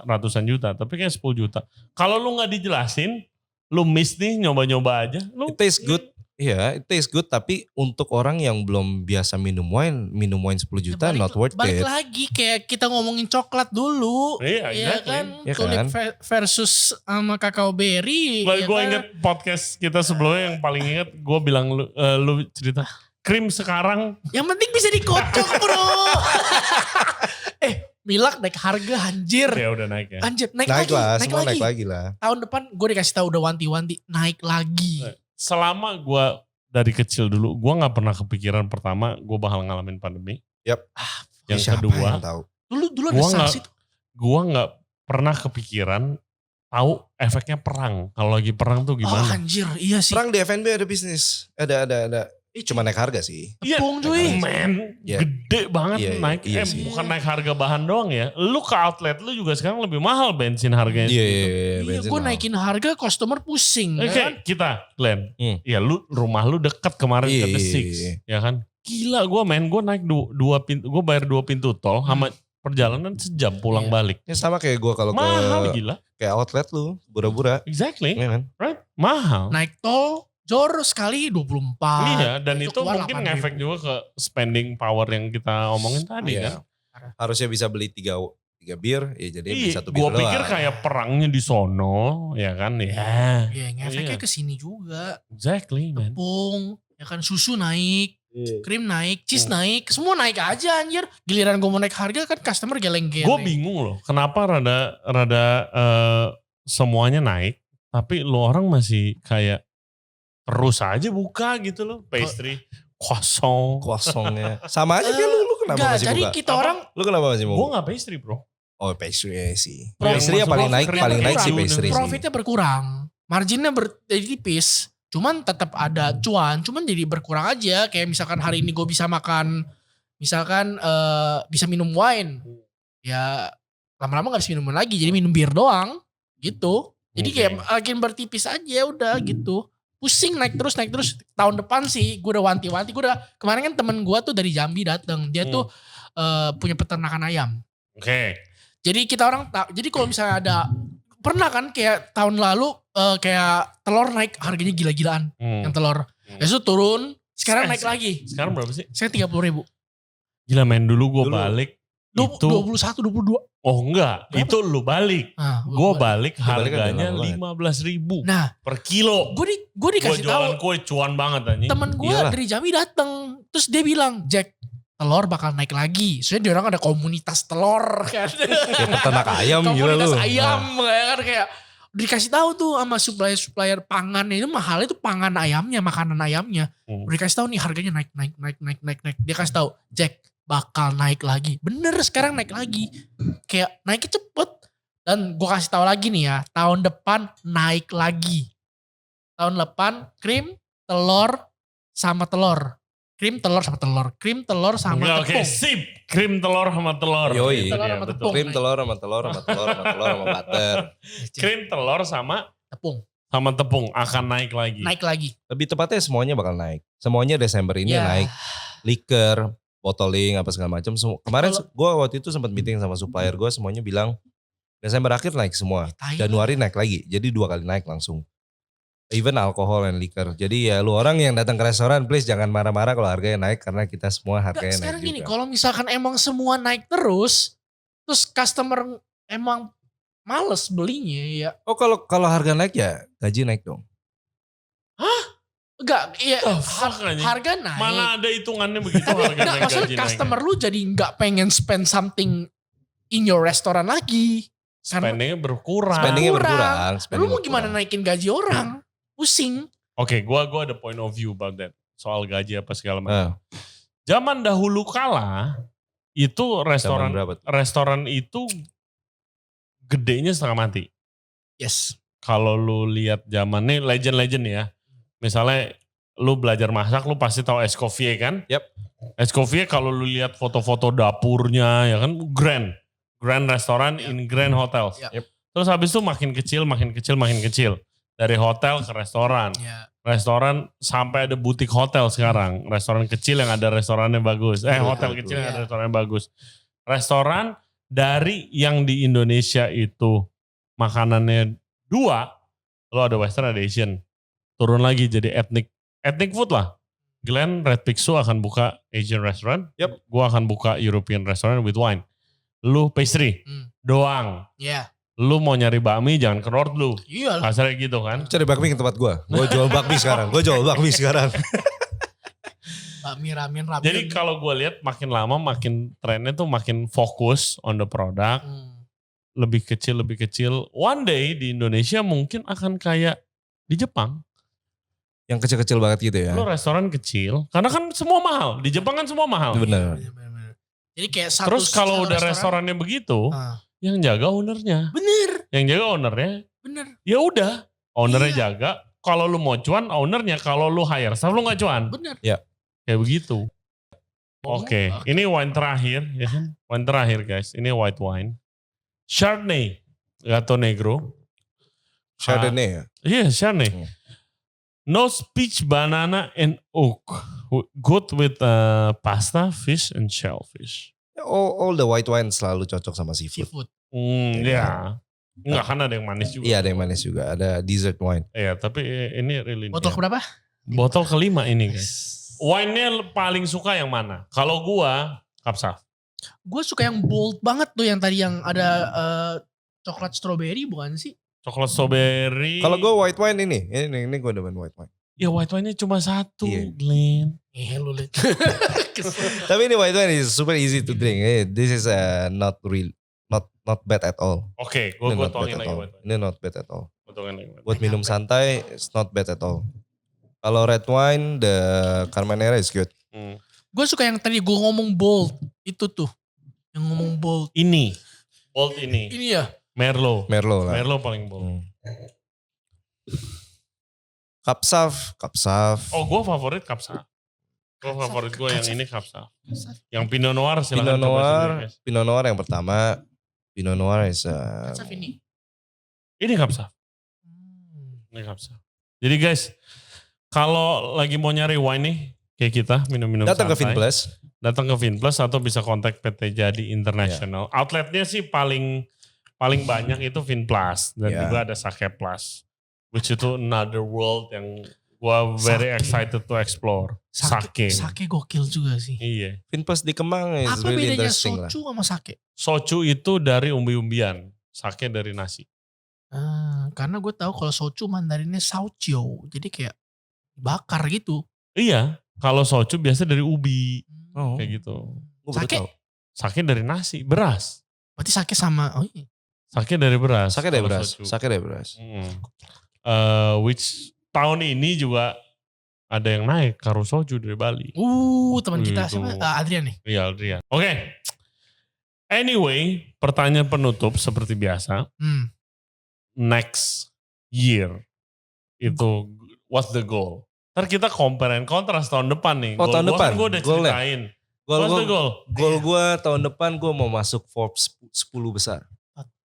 B: ratusan juta. Tapi kayak 10 juta. Kalau lu gak dijelasin, lu miss nih nyoba-nyoba aja.
A: It tastes good. Iya, it tastes good, tapi untuk orang yang belum biasa minum wine 10 juta not worth
C: balik
A: it.
C: Lagi kayak kita ngomongin coklat dulu.
B: Iya,
C: ya
B: exactly.
C: kan.
A: Iya
C: Kulit
A: kan?
C: versus sama kakao berry.
B: Gue
C: kan?
B: inget podcast kita sebelumnya yang paling inget, gue bilang lu cerita, krim sekarang.
C: Yang penting bisa dikocok bro. Milak naik harga anjir.
B: Ya udah naik ya.
C: Anjir, naik lagi
A: lah.
C: Tahun depan gue dikasih tahu udah wanti-wanti naik lagi.
B: Selama gue dari kecil dulu, gue gak pernah kepikiran pertama gue bakal ngalamin pandemi.
A: Yap.
B: Yang kedua,
C: dulu ada SARS itu.
B: Gue gak pernah kepikiran tahu efeknya perang. Kalau lagi perang tuh gimana?
C: Oh anjir, iya sih.
A: Perang di F&B ada bisnis. Ada. Cuma naik harga sih.
C: Tepung cuy.
B: Men, gede banget naik. Bukan naik harga bahan doang ya. Lu ke outlet lu juga sekarang lebih mahal bensin harganya.
A: Iya,
C: gue naikin harga, customer pusing.
B: Oke,
C: kan?
B: kita Glenn. Ya lu rumah lu deket kemarin ke The Six. Ya kan? Gila gue naik dua pintu. Gue bayar 2 pintu tol sama perjalanan sejam pulang balik.
A: Ya sama kayak gue kalau
B: mahal gila.
A: Kayak outlet lu, bura-bura.
B: Exactly.
A: Ya kan?
B: Right? Mahal.
C: Naik tol. Jor sekali 24.
B: Iya, dan itu mungkin ngefek juga ke spending power yang kita omongin tadi kan.
A: Harusnya bisa beli 3 bir, ya jadi bisa 1 bir
B: doang. Gue pikir kayak perangnya di sono, ya kan ya.
C: Iya, ngefeknya ke sini juga.
B: Exactly, man.
C: Tepung, ya kan susu naik, krim naik, cheese naik, semua naik aja anjir. Giliran gue mau naik harga kan customer geleng-geleng.
B: Gue bingung loh, kenapa rada semuanya naik, tapi lo orang masih kayak terus aja buka gitu loh, pastry kosongnya.
A: Sama aja kan lu kenapa masih
C: jadi
A: buka?
C: kita orang,
A: lu kenapa masih mau?
B: Gue gak pastry bro.
A: Oh pastry sih.
B: Pastry
A: yang paling naik sih pastry sih.
C: Profitnya berkurang, marginnya jadi tipis. Cuman tetap ada cuan, cuman jadi berkurang aja. Kayak misalkan hari ini gue bisa makan, misalkan bisa minum wine, ya lama-lama gak bisa minum lagi, jadi minum bir doang gitu. Jadi kayak makin bertipis aja udah gitu. Pusing naik terus. Tahun depan sih gue udah wanti-wanti. Kemarin kan temen gue tuh dari Jambi dateng. Dia tuh punya peternakan ayam.
B: Oke.
C: Jadi kita orang, jadi kalau misalnya ada, pernah kan kayak tahun lalu kayak telur naik harganya gila-gilaan. Yang telur. Itu turun, sekarang naik lagi.
B: Sekarang berapa sih?
C: Sekarang 30.000.
B: Gila men, dulu gue balik.
C: 21, 22.
B: Oh enggak, berapa? Itu lu balik. Gue balik harganya 15.000 per kilo.
C: Gue dikasih tahu.
B: Gue jualan kue cuan banget anjing.
C: Temen gue dari Jambi dateng, terus dia bilang, Jack, telur bakal naik lagi. Soalnya dia orang ada komunitas telur kan.
A: Ya peternak ayam gila lu.
C: Komunitas ayam kan kayak dikasih tahu tuh sama supplier pangan itu mahal itu pangan ayamnya, makanan ayamnya. Udah dikasih tahu nih harganya naik. Dia kasih tahu, Jack bakal naik lagi. Bener sekarang naik lagi. Kayak naiknya cepet. Dan gue kasih tahu lagi nih ya, tahun depan naik lagi. Tahun depan krim, telur, sama telur. Krim, telur, sama telur. Krim, telur, sama tepung.
B: Oke, sip. Krim, telur, sama telur.
A: Yoi.
C: Telur sama tepung.
A: Krim, telur, sama telur, sama butter.
B: Krim, telur, sama
C: tepung.
B: sama tepung akan naik lagi.
C: Naik lagi.
A: Lebih tepatnya semuanya bakal naik. Semuanya Desember ini
C: Ya.
A: naik. Liquor, bottling, apa segala macam. Kemarin
C: Kalau-
A: gue waktu itu sempat meeting sama supplier gue, semuanya bilang Desember akhir naik semua.
C: Tai.
A: Januari naik lagi. Jadi 2 kali naik langsung. Even alkohol dan liquor. Jadi ya lu orang yang datang ke restoran please jangan marah-marah kalau harganya naik karena kita semua
C: Enggak,
A: harganya naik
C: sekarang
A: juga.
C: gini, kalau misalkan emang semua naik terus customer emang males belinya ya.
A: Oh kalau harga naik ya gaji naik dong.
C: Enggak, iya
B: Oh, fuck, anjing.
C: harga naik.
B: Mana ada hitungannya begitu harga
C: Enggak,
B: naik
C: maksudnya
B: gaji
C: customer
B: naik.
C: lu jadi enggak pengen spend something in your restoran lagi. Karena
B: Spendingnya berkurang.
A: Spendingnya berkurang.
C: lu
A: spending
C: mau gimana
A: berkurang.
C: naikin gaji orang? Pusing.
B: Oke, gua ada point of view about that. Soal gaji apa segala macam.
A: Ah,
B: Zaman dahulu kala itu
A: zaman berapa tuh?
B: restoran itu gedenya setengah mati.
C: Yes.
B: Kalau lu lihat zaman nih legend-legend ya. Misalnya lu belajar masak lu pasti tahu Escoffier kan?
A: Yap.
B: Escoffier kalau lu lihat foto-foto dapurnya ya kan grand restoran in grand hotels.
C: Yap.
A: Yep.
B: Terus habis itu makin kecil. Dari hotel ke restoran.
C: Ya.
B: Restoran sampai ada butik hotel sekarang. Restoran kecil yang ada restorannya bagus. Hotel kecil yang ada restorannya bagus. Restoran dari yang di Indonesia itu makanannya 2, lo ada Western, ada Asian. Turun lagi jadi ethnic food lah. Glenn Red Pixu akan buka Asian restaurant.
A: Yep.
B: Gua akan buka European restaurant with wine. Lu pastry doang.
C: Ya.
B: Lu mau nyari bakmi jangan ke North lu.
C: Iya lah.
B: Kasarnya gitu kan.
A: Cari bakmi ke tempat gue jual bakmi sekarang.
C: Bakmi, ramen.
B: Jadi kalau gue lihat makin lama makin trennya tuh makin fokus on the product. Lebih kecil. One day di Indonesia mungkin akan kayak di Jepang.
A: Yang kecil-kecil banget gitu ya.
B: Lo restoran kecil. Karena kan semua mahal. Di Jepang kan semua mahal.
A: Bener.
C: Jadi kayak satu
B: Terus kalau udah restorannya begitu, yang jaga ownernya.
C: Bener.
B: Yang jaga ownernya, ya udah. Ownernya
C: Iya.
B: jaga. Kalau lu mau cuan, ownernya. Kalau lu hire staff, lu gak cuan.
C: Bener.
B: Kayak begitu. Oke, ini wine terakhir. Ya kan? Wine terakhir guys. Ini white wine. Chardonnay. Gato Negro.
A: Chardonnay ya.
B: Iya, Chardonnay.
A: Hmm.
B: Nose, peach, banana, and oak. Good with pasta, fish, and shellfish.
A: All the white wine selalu cocok sama seafood.
C: Seafood.
B: Ya. Enggak kan ada yang manis juga.
A: Iya ada yang manis juga. Ada dessert wine.
B: Iya, tapi ini really.
C: Botol berapa?
B: Botol kelima ini guys. Wine-nya paling suka yang mana? Kalau gua, Kapsaf.
C: Gue suka yang bold banget tuh yang tadi yang ada coklat strawberry bukan sih?
B: Coklat strawberry.
A: Kalau gue white wine ini gue demen white wine.
B: Ya white wine-nya cuma satu,
A: Iya.
B: Glenn.
C: Lu liat.
A: Tapi ini white wine is super easy to drink. This is not bad at all.
B: Oke,
A: Ini
B: gue
A: not bad
B: tuangin
A: at
B: lagi
A: all.
B: white wine.
A: Ini not bad at all.
B: Gua tuangin lagi white wine.
A: Buat minum santai, it's not bad at all. Kalau red wine, the Carmenere is good.
C: Gue suka yang tadi gue ngomong bold. Itu tuh. Yang ngomong bold.
B: Ini. Bold ini.
C: Ini ya.
B: Merlot.
A: Merlot lah.
B: Merlot paling bold.
A: Kapsaf.
B: Oh, gue favorit Kapsaf. Gue favorit gue yang ini Kapsaf. Yang Pinot Noir silahkan
A: Pinot
B: coba
A: Noir,
B: sendiri, guys.
A: Pinot Noir yang pertama. Pinot Noir is
C: Kapsaf ini.
B: Ini Kapsaf. Ini Kapsaf. Jadi guys, kalau lagi mau nyari wine nih, kayak kita minum-minum
A: datang ke
B: santai,
A: Vinplus.
B: datang ke Vinplus atau bisa kontak PT Jadi International. Outletnya sih paling banyak itu Vinplus dan
A: Yeah.
B: juga ada Sake Plus, which itu another world yang gua very
C: Sake.
B: excited to explore. Sake.
C: Sake gokil juga sih.
B: Iya.
A: Vinplus di Kemang is
C: Apa
A: really
C: bedanya
A: interesting lah.
C: soju sama sake?
B: Soju itu dari umbi-umbian, sake dari nasi.
C: Karena gue tahu kalau soju mandarinnya saucio. Jadi kayak bakar gitu.
B: Iya, kalau soju biasa dari ubi,
A: Oh,
B: kayak gitu.
A: gue baru
C: Sake?
A: tahu.
B: Sake dari nasi, beras.
C: Berarti sake sama, oh iya.
B: Sake dari beras.
A: Sake dari
B: kalau
A: beras.
B: soju.
A: Sake dari beras.
B: Which tahun ini juga ada yang naik karu soju dari Bali.
C: Teman kita
B: Gitu.
C: siapa? Adrian nih.
B: Iya, Adrian. Oke. Anyway, pertanyaan penutup seperti biasa. Next year itu what's the goal? Ntar kita compare and contrast tahun depan nih.
A: Oh, tahun
B: gua
A: depan.
B: Kan gue udah
A: Goalnya.
B: ceritain.
A: Goal
B: What's the goal?
A: gue tahun depan gue mau masuk Forbes 10 besar.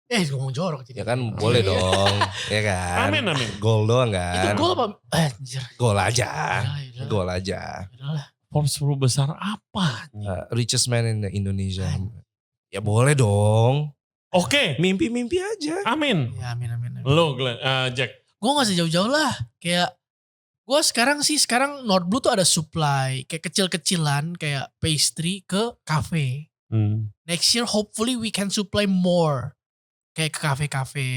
C: Ngomong jorok jadi.
A: Ya kan boleh dong, ya kan.
B: Amin.
A: Gol doang
C: Itu
A: kan.
C: gol apa? Anjir.
A: Gol aja.
C: Yaudahlah.
A: Gol aja.
C: Yaudahlah.
B: Forbes 10 besar apa?
A: Richest man in Indonesia. Ya boleh dong.
B: Oke.
A: Mimpi-mimpi aja.
B: Amin.
C: Ya amin.
B: Lo Glenn, Jack.
C: Gue gak usah jauh-jauh lah. Kayak gue sekarang Nordblue tuh ada supply. Kayak kecil-kecilan kayak pastry ke cafe. Next year hopefully we can supply more. Kayak ke cafe-cafe.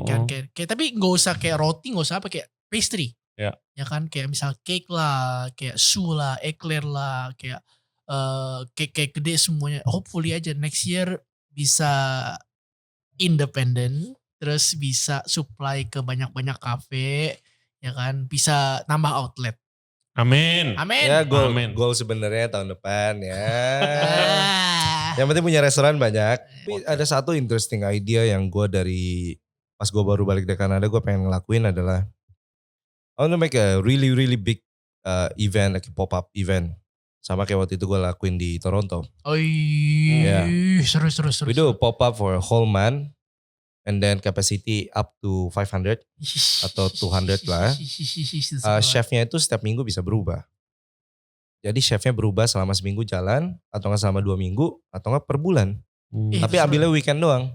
C: Kan, kayak tapi gak usah kayak roti, gak usah apa. Kayak pastry.
B: Ya.
C: Ya kan kayak misal cake lah. Kayak su lah, eclair lah. Kayak cake gede semuanya. Hopefully aja next year bisa independen. Terus bisa supply ke banyak-banyak kafe, ya kan? Bisa nambah outlet.
B: Amin.
A: Ya
B: Amin.
A: goal sebenarnya tahun depan ya.
C: Ah.
A: Yang penting punya restoran banyak. Tapi ada satu interesting idea yang gue dari pas gue baru balik dari Kanada gue pengen ngelakuin adalah I want to make a really big event, like a pop-up event. Sama kayak waktu itu gue lakuin di Toronto.
C: Oh iya,
A: Yeah.
C: seru.
A: We do a pop-up for a whole month. And then capacity up to 500 atau 200 lah. Chefnya itu setiap minggu bisa berubah. Jadi chefnya berubah selama seminggu jalan, atau nggak selama 2 minggu, atau nggak per bulan. Tapi ambilnya weekend doang.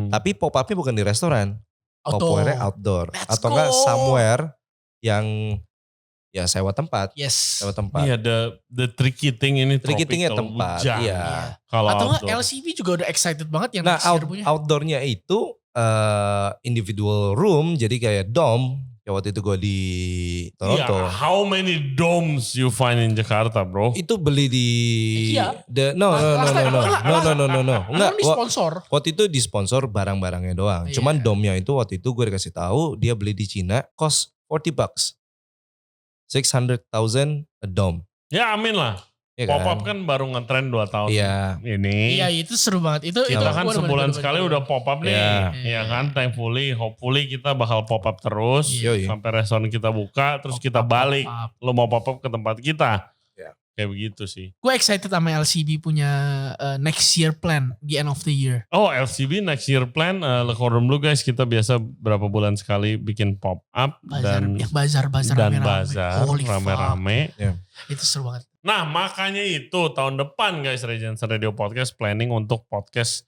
A: Tapi pop-upnya bukan di restoran. Pop-upnya outdoor.
C: Let's
A: atau nggak
C: go.
A: somewhere yang ya sewa tempat.
C: Yes.
A: Sewa tempat.
B: Iya, the tricky thing ini
A: Tricky thingnya
B: tropical
A: tempat.
B: hujan.
A: Iya.
B: Kalau
C: Atau nggak
B: outdoor.
C: LCB juga udah excited banget yang
A: Nah
C: next year punya.
A: outdoornya itu individual room, jadi kayak dome. Ya waktu itu gue di Toronto.
B: Yeah, how many domes you find in Jakarta, bro?
A: Itu beli di
C: IKEA.
A: No.
C: Enggak.
A: Enggak.
C: Di sponsor.
A: Waktu itu di sponsor barang-barangnya doang.
C: Iya.
A: Cuman dome-nya itu waktu itu gue dikasih tahu dia beli di Cina cost $40. 600,000 a dome.
B: Ya amin lah.
A: Ya
B: Pop-up kan baru ngetren 2 tahun
A: Iya.
B: ini.
C: Iya itu seru banget. Itu
B: Kita kan
C: bener-bener
B: sebulan
C: bener-bener.
B: sekali udah pop-up nih.
A: Iya.
B: Iya kan, thankfully, hopefully kita bakal pop-up terus.
A: Yoi.
B: Sampai restoran kita buka, terus kita balik.
C: Pop-up.
B: Lo mau pop-up ke tempat kita.
A: Iya.
B: Kayak begitu sih.
C: Gue excited sama LCB punya next year plan di end of the year.
B: Oh LCB next year plan, Lekorum dulu guys, kita biasa berapa bulan sekali bikin pop-up. Dan
C: Bazar
B: dan
C: rame-rame.
B: bazar
C: Holy fuck.
B: rame-rame.
C: Itu seru banget.
B: Nah makanya itu tahun depan guys Regency Radio Podcast planning untuk podcast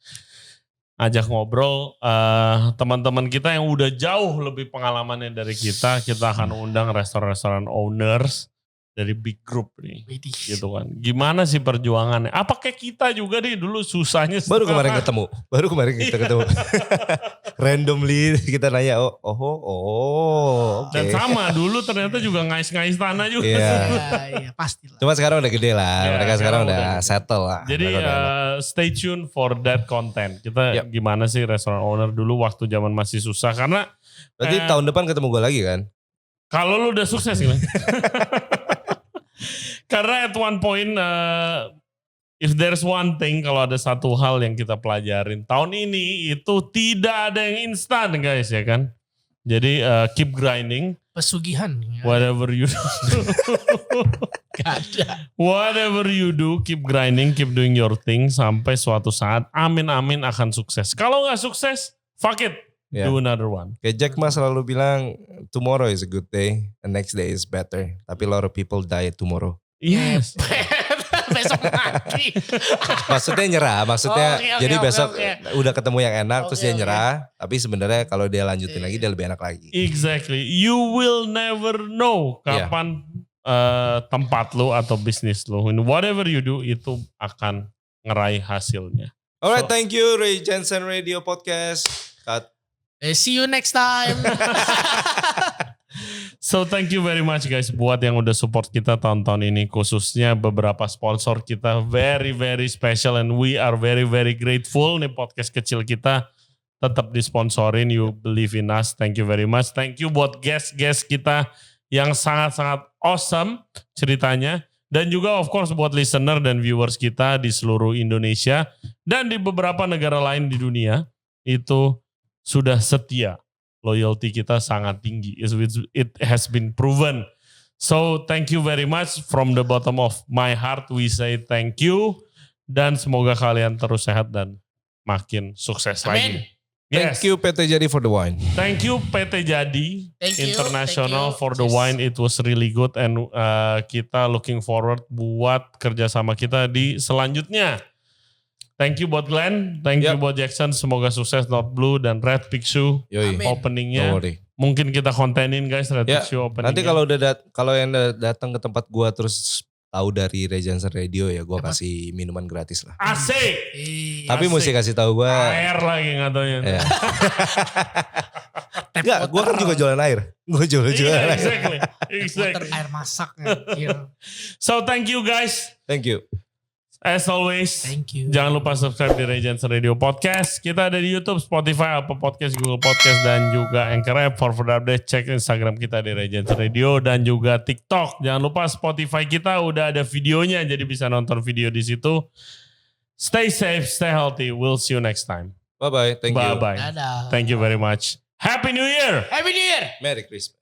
B: ajak ngobrol teman-teman kita yang udah jauh lebih pengalamannya dari kita. Kita akan undang restoran-restoran owners dari big group nih.
C: Widih.
B: Gitu kan. Gimana sih perjuangannya? Apa kayak kita juga nih dulu susahnya.
A: Baru kemarin
B: setengah.
A: ketemu. Baru kemarin kita ketemu. Randomly kita nanya, oke.
B: Dan sama dulu ternyata juga ngais-ngais tanah juga.
A: Iya.
C: Iya pastilah.
A: Cuma sekarang udah gede lah.
B: Ya,
A: Mereka sekarang udah
B: udah gede.
A: settle lah.
B: Jadi
A: Mereka udah enak.
B: stay tune for that content. Kita
A: Yep.
B: gimana sih restoran owner dulu waktu zaman masih susah. Karena
A: Berarti tahun depan ketemu gue lagi kan?
B: kalau lu udah sukses gitu. Karena at one point if there's one thing, kalau ada satu hal yang kita pelajarin tahun ini itu tidak ada yang instan guys ya kan. Jadi keep grinding
C: Pesugihan.
B: whatever you do.
C: Gak ada.
B: Whatever you do, keep grinding, keep doing your thing sampai suatu saat amin akan sukses. Kalau nggak sukses, fuck it,
A: Yeah.
B: do another one.
A: Kayak Jack Ma selalu bilang, tomorrow is a good day, and next day is better. Tapi a lot of people die tomorrow.
B: Yes.
C: Besok mati.
A: Maksudnya nyerah, maksudnya
C: Oke,
A: jadi
C: oke,
A: besok
C: oke.
A: udah ketemu yang enak, terus
C: Oke,
A: dia
C: oke.
A: nyerah. Tapi sebenarnya kalau dia lanjutin lagi, dia lebih enak lagi.
B: Exactly. You will never know kapan tempat lu atau bisnis lu. Whatever you do itu akan ngeraih hasilnya.
A: Alright,
B: So-
A: thank you Ray Jensen Radio Podcast. Cut.
C: See you next time.
B: So thank you very much guys buat yang udah support kita tahun-tahun ini, khususnya beberapa sponsor kita very special and we are very grateful nih podcast kecil kita tetap disponsorin. You believe in us, thank you very much. Thank you buat guest-guest kita yang sangat-sangat awesome ceritanya, dan juga of course buat listener dan viewers kita di seluruh Indonesia dan di beberapa negara lain di dunia itu sudah setia. Loyalty kita sangat tinggi. It has been proven. So thank you very much. From the bottom of my heart we say thank you. Dan semoga kalian terus sehat dan makin sukses lagi.
C: Amin.
B: Yes.
D: Thank you PT Jadi for the wine.
B: Thank you PT Jadi
C: Thank you,
B: International
C: thank you.
B: for the
C: Cheers.
B: wine. It was really good and kita looking forward buat kerjasama kita di selanjutnya. Thank you buat Glenn, thank you buat Jackson. Semoga sukses North Blue dan Red Pixu
D: Yoi.
B: openingnya.
D: Don't worry.
B: Mungkin kita kontenin guys Red
D: Ya,
B: Pixu openingnya.
A: Nanti kalau yang datang ke tempat gua terus tahu dari Rejansen Radio ya gua kasih minuman gratis lah.
B: Asik.
A: Tapi
B: Asik.
A: mesti kasih tahu gua.
B: Air lagi ngatanya.
A: Ya. Enggak, gua kan juga jualan air. Gua jualan
B: Iya,
A: air.
B: exactly.
C: Water air masak. Iya.
B: So thank you guys.
A: Thank you.
B: As always,
C: Thank you.
B: jangan lupa subscribe di Rejansen Radio Podcast. Kita ada di YouTube, Spotify, Apple Podcast, Google Podcast, dan juga Anchor App. For further update, cek Instagram kita di Rejansen Radio dan juga TikTok. Jangan lupa Spotify kita udah ada videonya, jadi bisa nonton video di situ. Stay safe, stay healthy. We'll see you next time.
A: Bye-bye. Thank you.
B: Bye-bye.
C: Dadah.
B: Thank you very much. Happy New Year!
C: Happy New Year.
A: Merry Christmas.